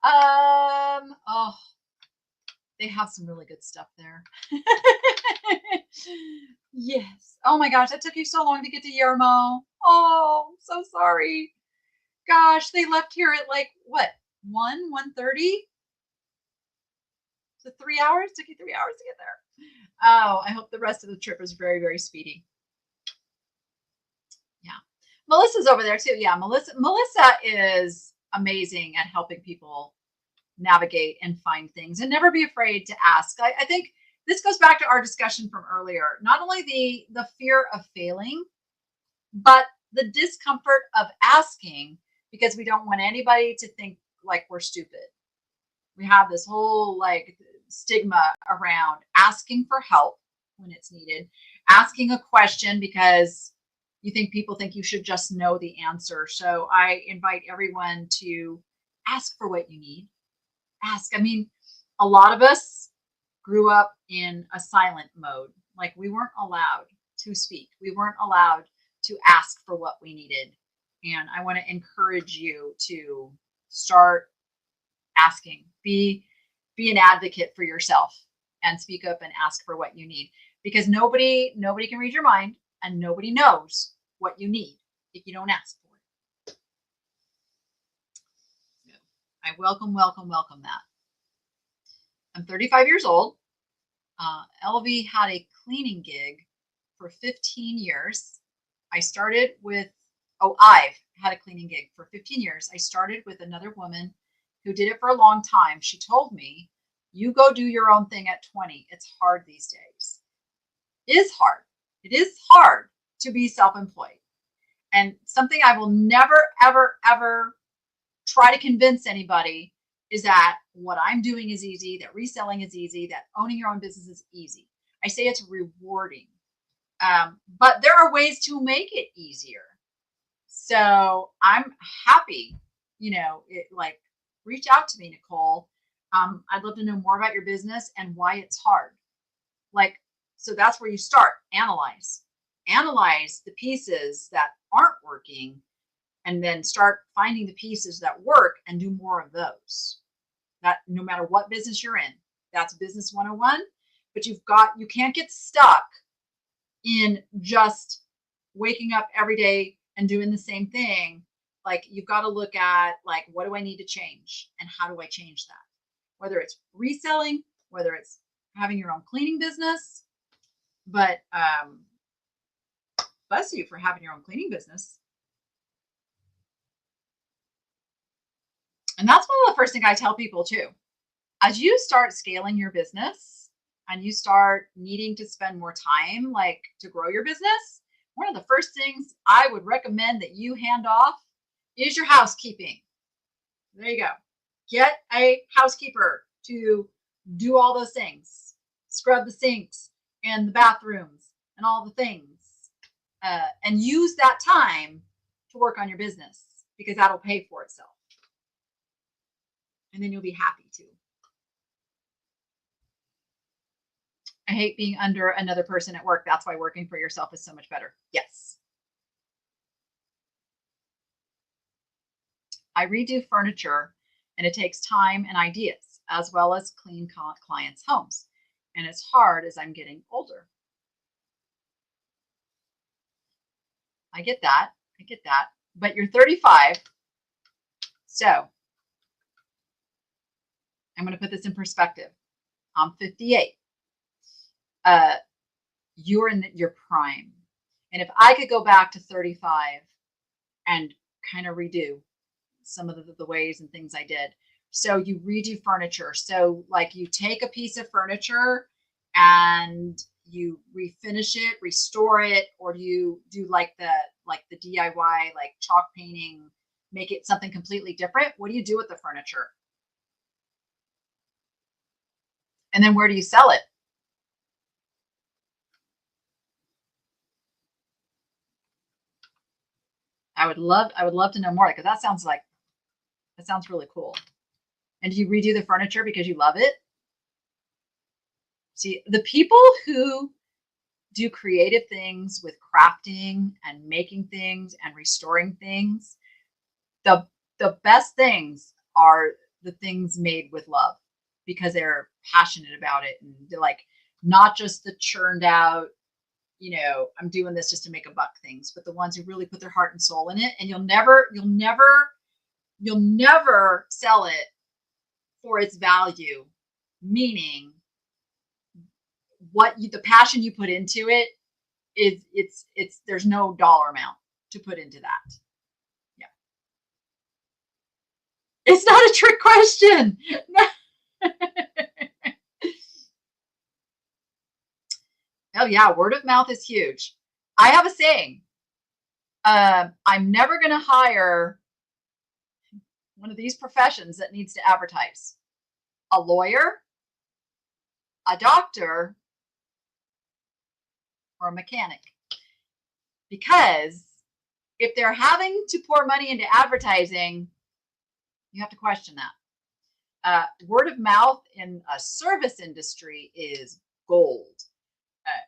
Oh, they have some really good stuff there. Yes. Oh my gosh, that took you so long to get to Yermo. Oh, I'm so sorry. Gosh, they left here at like what? 1:30? So 3 hours? Took you 3 hours to get there. Oh, I hope the rest of the trip is very, very speedy. Yeah. Melissa's over there too. Yeah, Melissa is amazing at helping people navigate and find things, and never be afraid to ask. I think this goes back to our discussion from earlier. Not only the fear of failing, but the discomfort of asking, because we don't want anybody to think like we're stupid. We have this whole like stigma around asking for help when it's needed, asking a question because you think people think you should just know the answer. So I invite everyone to ask for what you need. Ask. I mean, a lot of us grew up in a silent mode. Like we weren't allowed to speak. We weren't allowed to ask for what we needed. And I want to encourage you to start asking. Be an advocate for yourself and speak up and ask for what you need, because nobody can read your mind, and nobody knows what you need if you don't ask for it. I welcome that. I'm 35 years old. LV had a cleaning gig for 15 years. I've had a cleaning gig for 15 years. I started with another woman who did it for a long time. She told me, you go do your own thing at 20. It's hard these days. It is hard. It is hard to be self-employed. And something I will never, ever, ever try to convince anybody is that what I'm doing is easy, that reselling is easy, that owning your own business is easy. I say it's rewarding. But there are ways to make it easier. So I'm happy, reach out to me, Nicole. I'd love to know more about your business and why it's hard. So that's where you start. Analyze the pieces that aren't working, and then start finding the pieces that work and do more of those. That no matter what business you're in, that's business 101. But you can't get stuck in just waking up every day and doing the same thing. Like you've got to look at what do I need to change and how do I change that? Whether it's reselling, whether it's having your own cleaning business. But bless you for having your own cleaning business. And that's one of the first things I tell people too. As you start scaling your business and you start needing to spend more time, like to grow your business, one of the first things I would recommend that you hand off is your housekeeping. There you go. Get a housekeeper to do all those things, scrub the sinks and the bathrooms and all the things, and use that time to work on your business because that'll pay for itself. And then you'll be happy too. I hate being under another person at work. That's why working for yourself is so much better. Yes. I redo furniture and it takes time and ideas as well as clean clients' homes. And it's hard as I'm getting older. I get that. But you're 35. So I'm going to put this in perspective. I'm 58. You're in your prime. And if I could go back to 35 and kind of redo some of the ways and things I did. So you redo furniture. So like you take a piece of furniture and you refinish it, restore it, or you do like the DIY, like chalk painting, make it something completely different. What do you do with the furniture? And then where do you sell it? I would love to know more because that sounds really cool. And do you redo the furniture because you love it? See, the people who do creative things with crafting and making things and restoring things, the best things are the things made with love because they're passionate about it and they're like not just the churned out, I'm doing this just to make a buck things, but the ones who really put their heart and soul in it. And you'll never sell it for its value, meaning the passion you put into it is there's no dollar amount to put into that. Yeah. It's not a trick question. Oh yeah, word of mouth is huge. I have a saying. I'm never going to hire one of these professions that needs to advertise. A lawyer, a doctor, or a mechanic. Because if they're having to pour money into advertising, you have to question that. Word of mouth in a service industry is gold.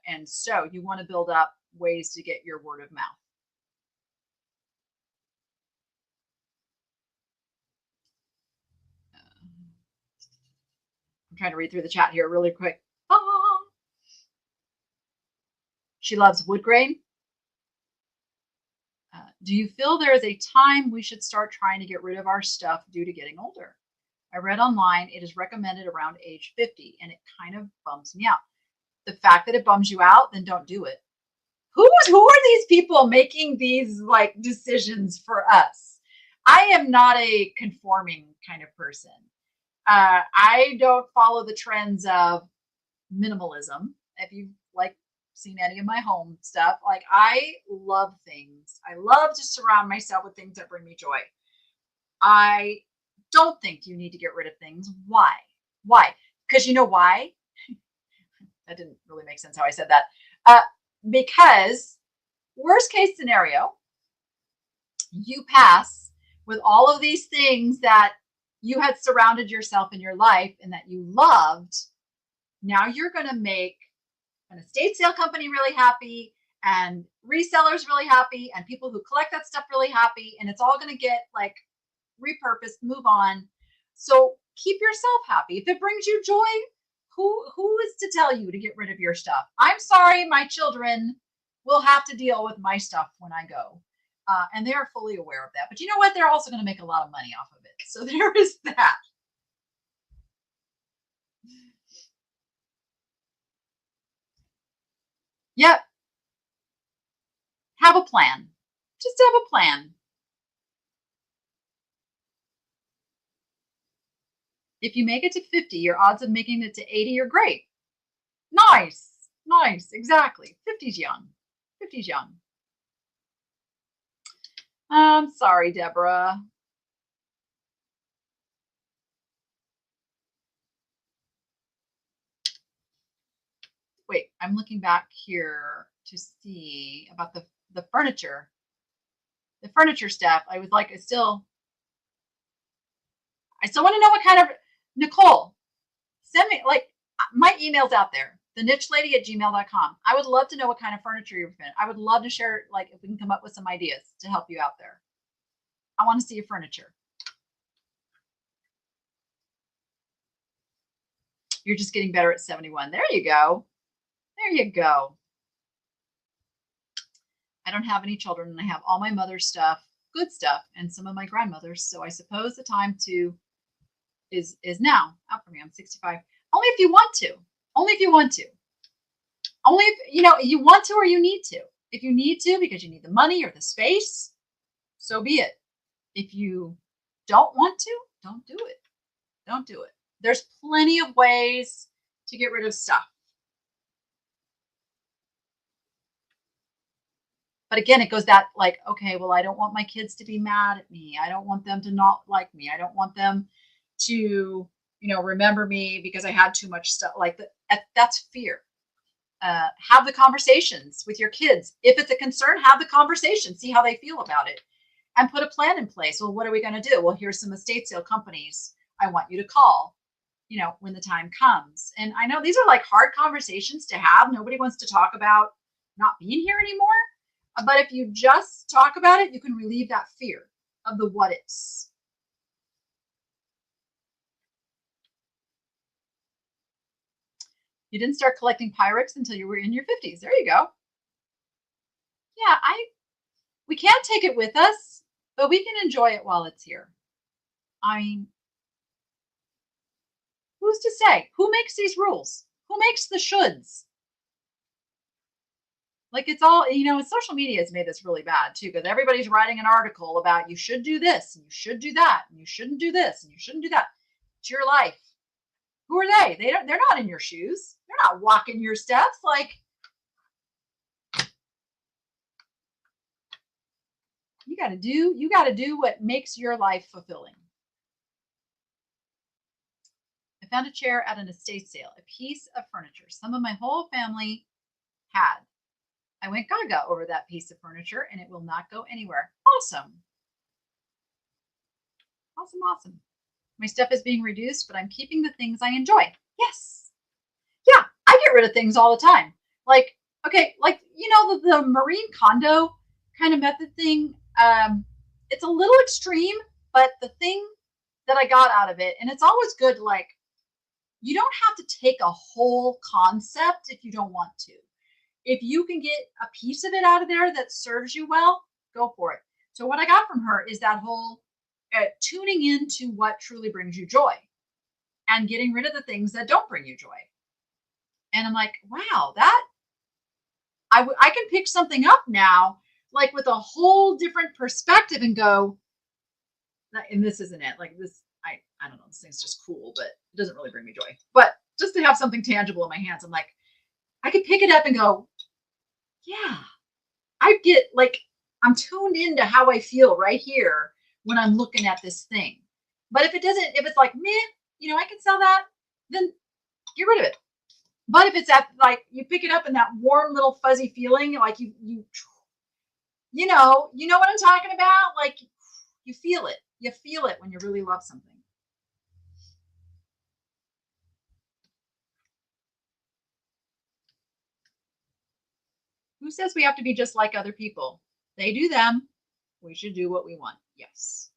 And so you want to build up ways to get your word of mouth. I'm trying to read through the chat here really quick. She loves wood grain. Do you feel there is a time we should start trying to get rid of our stuff due to getting older? I read online it is recommended around age 50, and it kind of bums me out. The fact that it bums you out, then don't do it. Who are these people making these like decisions for us? I am not a conforming kind of person. I don't follow the trends of minimalism. If you've seen any of my home stuff, I love things. I love to surround myself with things that bring me joy. I don't think you need to get rid of things. Why? Because you know why? That didn't really make sense how I said that. Because worst case scenario, you pass with all of these things that you had surrounded yourself in your life and that you loved. Now you're going to make an estate sale company really happy and resellers really happy and people who collect that stuff really happy. And it's all going to get repurposed, move on. So keep yourself happy. If it brings you joy, who is to tell you to get rid of your stuff? I'm sorry, my children will have to deal with my stuff when I go. And they're fully aware of that. But you know what? They're also going to make a lot of money off of it. So there is that. Yep. Have a plan. Just have a plan. If you make it to 50, your odds of making it to 80 are great. Nice. Nice. Exactly. 50's young. 50's young. I'm sorry, Deborah. Wait, I'm looking back here to see about the furniture. The furniture stuff. I was like, I still want to know what kind of, Nicole, send me, like, my email's out there, thenichelady@gmail.com. I would love to know what kind of furniture you're in. I would love to share, like, if we can come up with some ideas to help you out there. I want to see your furniture. You're just getting better at 71. There you go. There you go. I don't have any children, and I have all my mother's stuff, good stuff, and some of my grandmother's. So I suppose the time to is now out for me. I'm 65. Only if you want to. Only if you want to. Only if you want to or you need to. If you need to because you need the money or the space, so be it. If you don't want to, don't do it. Don't do it. There's plenty of ways to get rid of stuff. But again, it goes that, like, okay, well, I don't want my kids to be mad at me. I don't want them to not like me. I don't want them to, remember me because I had too much stuff. Like that's fear. Have the conversations with your kids. If it's a concern, have the conversation, see how they feel about it, and put a plan in place. Well, what are we going to do? Well, here's some estate sale companies I want you to call, when the time comes. And I know these are like hard conversations to have. Nobody wants to talk about not being here anymore. But if you just talk about it, you can relieve that fear of the what ifs. You didn't start collecting Pyrex until you were in your 50s. There you go. Yeah, we can't take it with us, but we can enjoy it while it's here. I mean, who's to say? Who makes these rules? Who makes the shoulds? Like, it's all, social media has made this really bad too, because everybody's writing an article about you should do this and you should do that and you shouldn't do this and you shouldn't do that. It's your life. Who are they? They're not in your shoes. They're not walking your steps. Like, you got to do what makes your life fulfilling. I found a chair at an estate sale, a piece of furniture some of my whole family had. I went gaga over that piece of furniture and it will not go anywhere. Awesome. Awesome, awesome. My stuff is being reduced, but I'm keeping the things I enjoy. Yes. Yeah, I get rid of things all the time. Like, okay, like, the marine condo kind of method thing. It's a little extreme, but the thing that I got out of it, and it's always good, like, you don't have to take a whole concept if you don't want to. If you can get a piece of it out of there that serves you well, go for it. So what I got from her is that whole tuning into what truly brings you joy and getting rid of the things that don't bring you joy. And I'm like, wow, that I can pick something up now, like with a whole different perspective and go, and this isn't it. Like this, I don't know, this thing's just cool, but it doesn't really bring me joy. But just to have something tangible in my hands, I'm like, I could pick it up and go, yeah, I get, like, I'm tuned into how I feel right here when I'm looking at this thing. But if it's like, meh, I can sell that, then get rid of it. But if it's at, like, you pick it up in that warm little fuzzy feeling, like you know what I'm talking about? Like, you feel it. You feel it when you really love something. Who says we have to be just like other people? They do them. We should do what we want. Yes.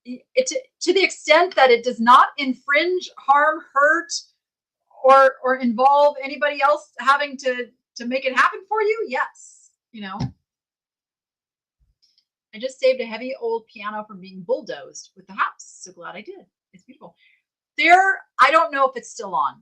To the extent that it does not infringe, harm, hurt, or involve anybody else having to make it happen for you. Yes. I just saved a heavy old piano from being bulldozed with the house. So glad I did. It's beautiful. I don't know if it's still on.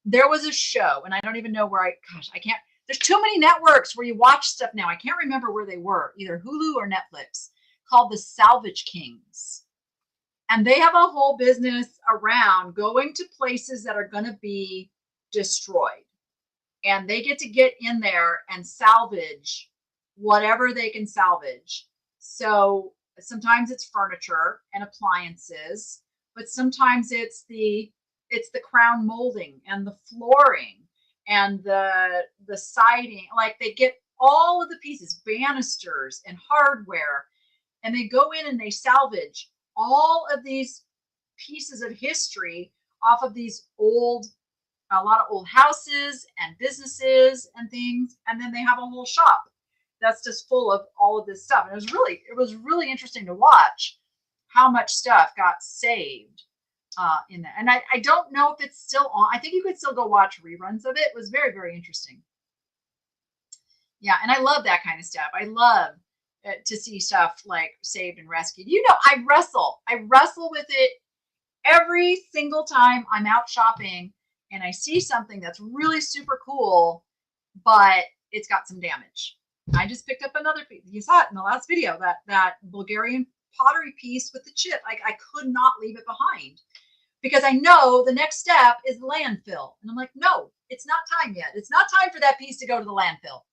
There was a show, and I don't even know where I can't. There's too many networks where you watch stuff now. I can't remember where they were, either Hulu or Netflix, called the Salvage Kings. And they have a whole business around going to places that are going to be destroyed. And they get to get in there and salvage whatever they can salvage. So sometimes it's furniture and appliances, but sometimes it's the crown molding and the flooring and the siding. Like they get all of the pieces, banisters and hardware, and they go in and they salvage all of these pieces of history off of these a lot of old houses and businesses and things. And then they have a whole shop that's just full of all of this stuff. And it was really interesting to watch how much stuff got saved in that. And I don't know if it's still on. I think you could still go watch reruns of it. It was very, very interesting. Yeah. And I love that kind of stuff. I love to see stuff like saved and rescued. I wrestle with it every single time I'm out shopping and I see something that's really super cool, but it's got some damage. I just picked up another piece. You saw it in the last video, that Bulgarian pottery piece with the chip. I could not leave it behind because I know the next step is landfill. And I'm like, no, it's not time yet. It's not time for that piece to go to the landfill.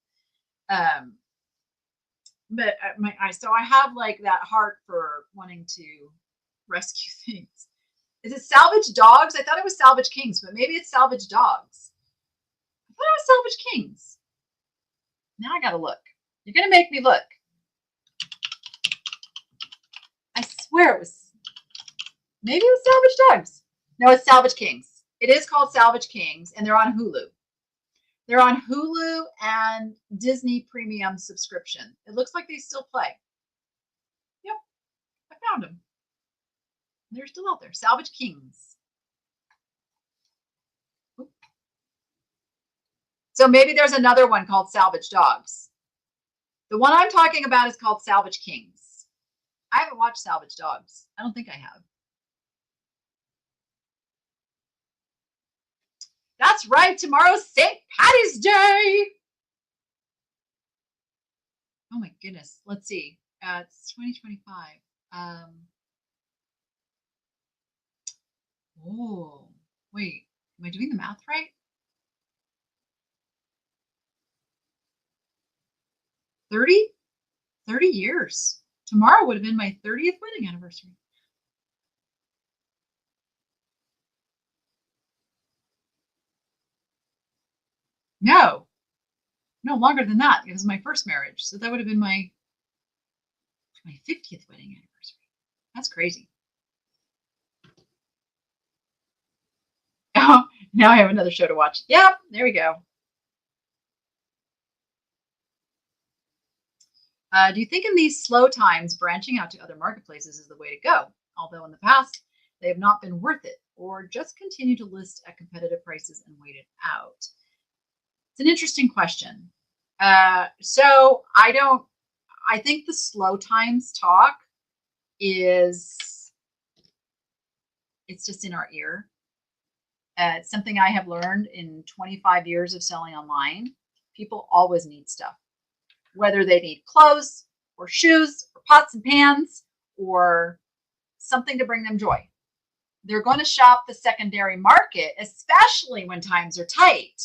But so I have like that heart for wanting to rescue things. Is it Salvage Dogs? I thought it was Salvage Kings, but maybe it's Salvage Dogs. I thought it was Salvage Kings. Now I gotta look. You're gonna make me look. I swear it was. Maybe it was Salvage Dogs. No, it's Salvage Kings. It is called Salvage Kings, and they're on Hulu. They're on Hulu and Disney Premium subscription. It looks like they still play. Yep, I found them. They're still out there. Salvage Kings. So maybe there's another one called Salvage Dogs. The one I'm talking about is called Salvage Kings. I haven't watched Salvage Dogs. I don't think I have. That's right. Tomorrow's St. Patty's Day. Oh my goodness. Let's see. It's 2025. Oh, wait. Am I doing the math right? 30 years. Tomorrow would have been my 30th wedding anniversary. No longer than that. It was my first marriage. So that would have been my 50th wedding anniversary. That's crazy. Oh, now I have another show to watch. Yep, there we go. Do you think in these slow times, branching out to other marketplaces is the way to go? Although in the past, they have not been worth it, or just continue to list at competitive prices and wait it out? It's an interesting question. So I think the slow times talk it's just in our ear. It's something I have learned in 25 years of selling online. People always need stuff, whether they need clothes or shoes or pots and pans or something to bring them joy. They're going to shop the secondary market, especially when times are tight.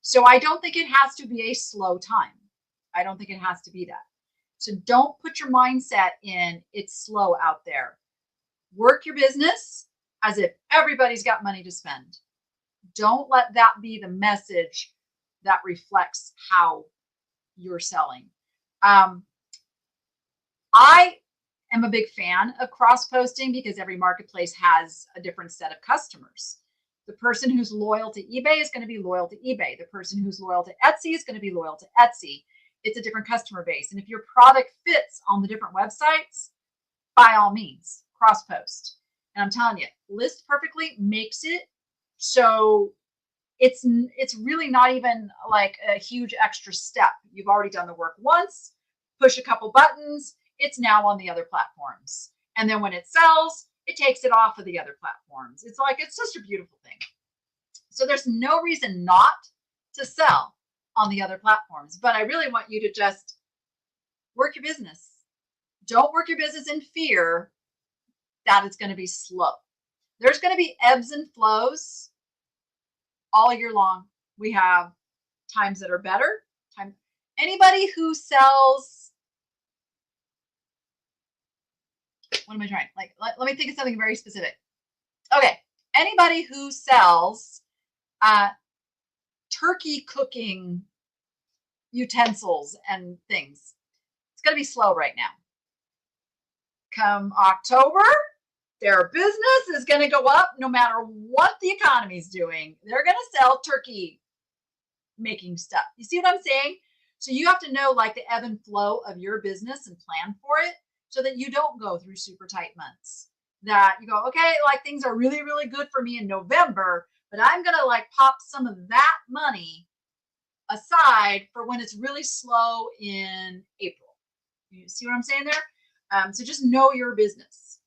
So I don't think it has to be a slow time. I don't think it has to be that. So don't put your mindset in it's slow out there. Work your business as if everybody's got money to spend. Don't let that be the message that reflects how you're selling. I am a big fan of cross-posting because every marketplace has a different set of customers. The person who's loyal to eBay is going to be loyal to eBay. The person who's loyal to Etsy is going to be loyal to Etsy. It's a different customer base. And if your product fits on the different websites, by all means, cross-post. And I'm telling you, List Perfectly makes it so it's really not even like a huge extra step. You've already done the work once, push a couple buttons, it's now on the other platforms. And then when it sells, it takes it off of the other platforms. It's just a beautiful thing. So there's no reason not to sell on the other platforms, but I really want you to just work your business. Don't work your business in fear that it's going to be slow. There's going to be ebbs and flows all year long. We have times that are better. Anybody who sells, what am I trying? Like, let me think of something very specific. Okay. Anybody who sells turkey cooking utensils and things, it's going to be slow right now. Come October, their business is going to go up no matter what the economy is doing. They're going to sell turkey making stuff. You see what I'm saying? So you have to know like the ebb and flow of your business and plan for it so that you don't go through super tight months. That you go, okay, like things are really, really good for me in November, but I'm going to like pop some of that money aside for when it's really slow in April. You see what I'm saying there? So just know your business.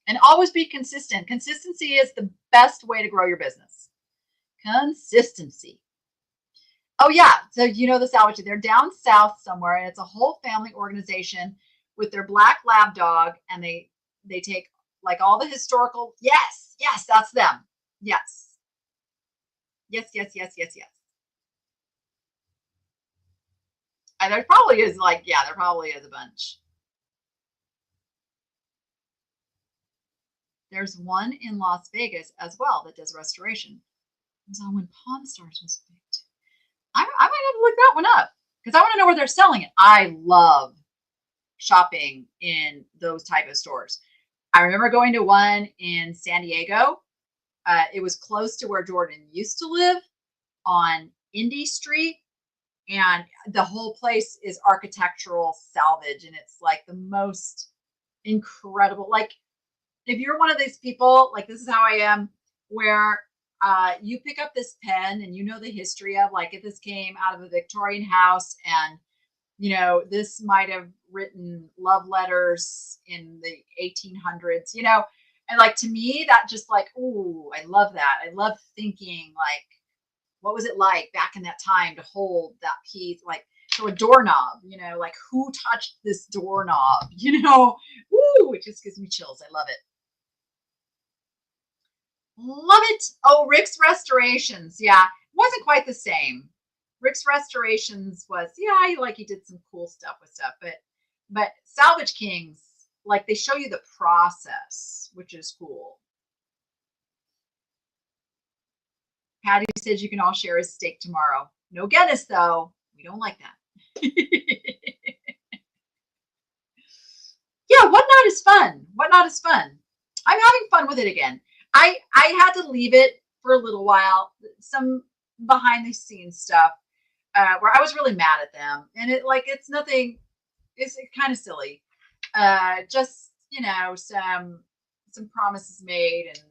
And always be consistent. Consistency is the best way to grow your business. Consistency. Oh yeah, so you know the Salvaging. They're down south somewhere, and it's a whole family organization with their black lab dog, and they take like all the historical. Yes, that's them. Yes. And there probably is a bunch. There's one in Las Vegas as well that does restoration. It was on when Pawn Stars was big too. I might have to look that one up because I want to know where they're selling it. I love shopping in those type of stores. I remember going to one in San Diego. It was close to where Jordan used to live on Indy Street. And the whole place is architectural salvage. And it's like the most incredible. Like if you're one of these people, like this is how I am, where you pick up this pen and you know the history of like if this came out of a Victorian house and, you know, this might have written love letters in the 1800s, you know, and like to me, that just like, ooh, I love that. I love thinking like, what was it like back in that time to hold that piece? Like, so a doorknob, you know, like who touched this doorknob, you know, ooh, it just gives me chills. I love it. Love it. Oh, Rick's Restorations. Yeah. Wasn't quite the same. Rick's Restorations was, yeah, he did some cool stuff with stuff, but Salvage Kings, like they show you the process, which is cool. Patty says you can all share a steak tomorrow. No Guinness though. We don't like that. Yeah, Whatnot is fun. Whatnot is fun. I'm having fun with it again. I had to leave it for a little while. Some behind the scenes stuff where I was really mad at them, and it's nothing. It's kind of silly. Just you know some promises made and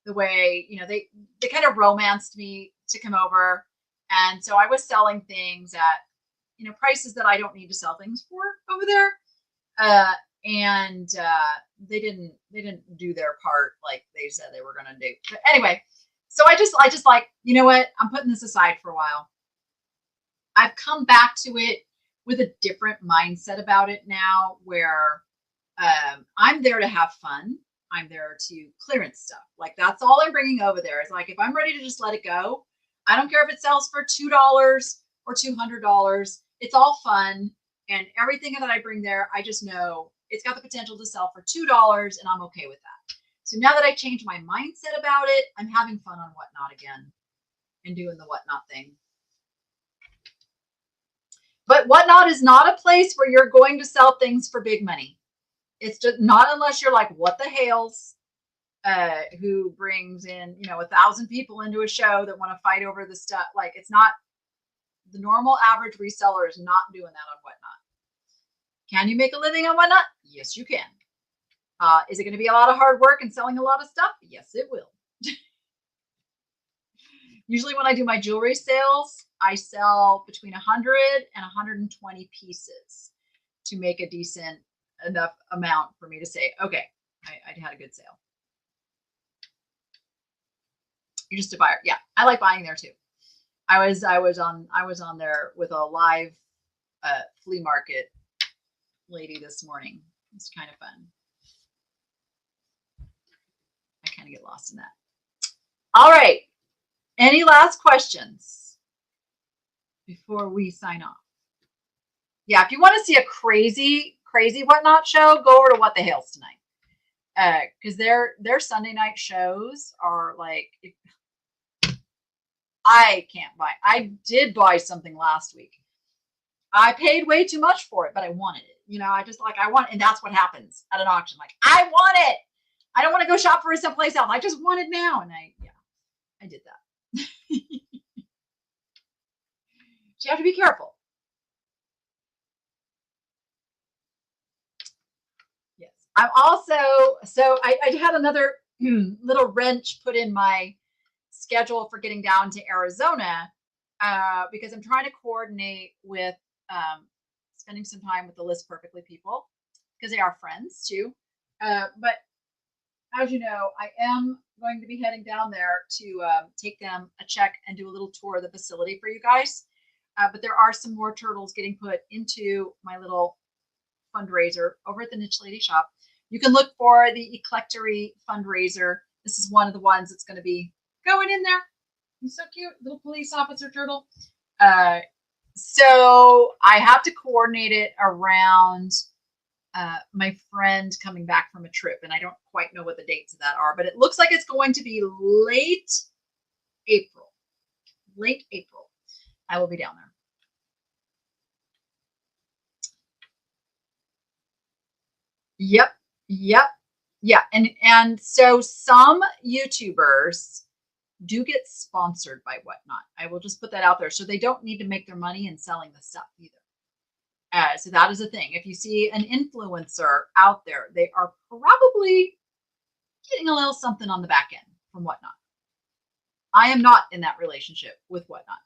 the way you know they kind of romanced me to come over, and so I was selling things at prices that I don't need to sell things for over there. And they didn't do their part like they said they were going to do. But anyway, so I just like, you know what? I'm putting this aside for a while. I've come back to it with a different mindset about it now where I'm there to have fun. I'm there to clearance stuff. Like that's all I'm bringing over there. It's like, if I'm ready to just let it go, I don't care if it sells for $2 or $200. It's all fun. And everything that I bring there, I just know it's got the potential to sell for $2 and I'm okay with that. So now that I changed my mindset about it, I'm having fun on Whatnot again and doing the Whatnot thing. But Whatnot is not a place where you're going to sell things for big money. It's just not unless you're like, what the hell's who brings in, 1,000 people into a show that want to fight over the stuff. Like it's not, the normal average reseller is not doing that on Whatnot. Can you make a living on Whatnot? Yes, you can. Is it going to be a lot of hard work and selling a lot of stuff? Yes, it will. Usually when I do my jewelry sales, I sell between 100 and 120 pieces to make a decent enough amount for me to say, okay, I had a good sale. You're just a buyer. Yeah, I like buying there too. I was on there with a live flea market lady this morning. It's kind of fun. I kind of get lost in that. All right. Any last questions before we sign off? Yeah, if you want to see a crazy Whatnot show, go over to What the Hales tonight. Because their Sunday night shows are like, I can't buy. I did buy something last week. I paid way too much for it, but I wanted it. You know, I want, and that's what happens at an auction. Like, I want it. I don't want to go shop for it someplace else. I just want it now. And I did that. So you have to be careful. Yes. I'm also, I had another little wrench put in my schedule for getting down to Arizona because I'm trying to coordinate with spending some time with the List Perfectly people because they are friends too. But as you know, I am going to be heading down there to take them a check and do a little tour of the facility for you guys. But there are some more turtles getting put into my little fundraiser over at the Niche Lady Shop. You can look for the Eclectory fundraiser. This is one of the ones that's going to be going in there. He's so cute, little police officer turtle. So I have to coordinate it around my friend coming back from a trip, and I don't quite know what the dates of that are, but it looks like it's going to be late April. Late April. I will be down there. Yep. Yeah. And so some YouTubers do get sponsored by Whatnot. I will just put that out there. So they don't need to make their money in selling the stuff either. So that is a thing. If you see an influencer out there, they are probably getting a little something on the back end from Whatnot. I am not in that relationship with Whatnot.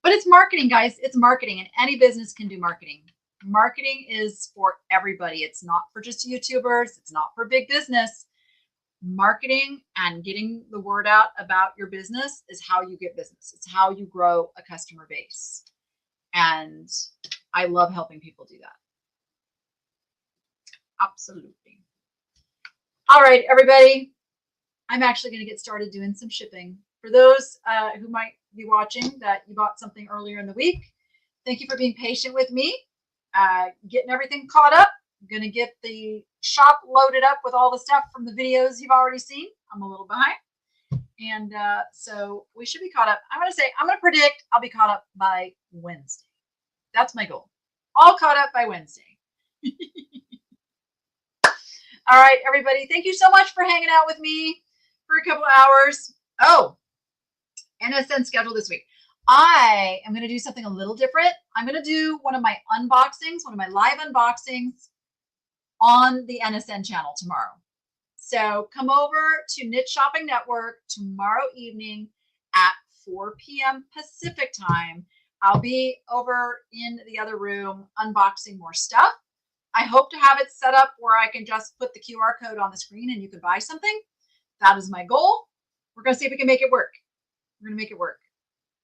But it's marketing, guys. It's marketing, and any business can do marketing. Marketing is for everybody. It's not for just YouTubers. It's not for big business. Marketing and getting the word out about your business is how you get business. It's how you grow a customer base. And I love helping people do that. Absolutely. All right, everybody. I'm actually going to get started doing some shipping. For those who might be watching that you bought something earlier in the week, thank you for being patient with me. Getting everything caught up. I'm going to get the shop loaded up with all the stuff from the videos you've already seen. I'm a little behind. And so we should be caught up. I'm going to predict I'll be caught up by Wednesday. That's my goal. All caught up by Wednesday. All right, everybody. Thank you so much for hanging out with me for a couple of hours. Oh, NSN schedule this week. I am going to do something a little different. I'm going to do one of my unboxings, one of my live unboxings on the NSN channel tomorrow. So come over to Niche Shopping Network tomorrow evening at 4 p.m. Pacific time. I'll be over in the other room unboxing more stuff. I hope to have it set up where I can just put the QR code on the screen and you can buy something. That is my goal. We're going to see if we can make it work. We're going to make it work.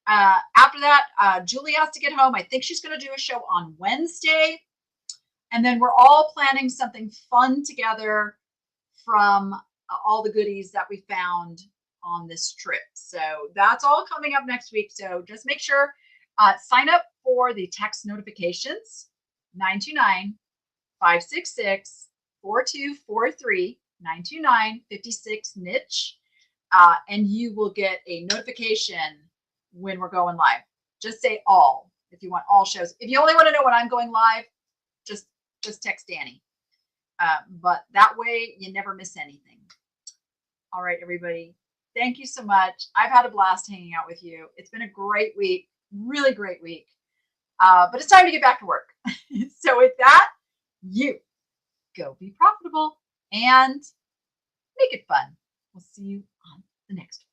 After that, Julie has to get home. I think she's going to do a show on Wednesday. And then we're all planning something fun together from all the goodies that we found on this trip. So that's all coming up next week. So just make sure, sign up for the text notifications, 929-566-4243, 929-56 niche. And you will get a notification when we're going live. Just say all if you want all shows. If you only want to know when I'm going live, just text Danny. But that way you never miss anything. All right, everybody. Thank you so much. I've had a blast hanging out with you. It's been a great week, really great week. But it's time to get back to work. So with that, you go be profitable and make it fun. We'll see you on the next one.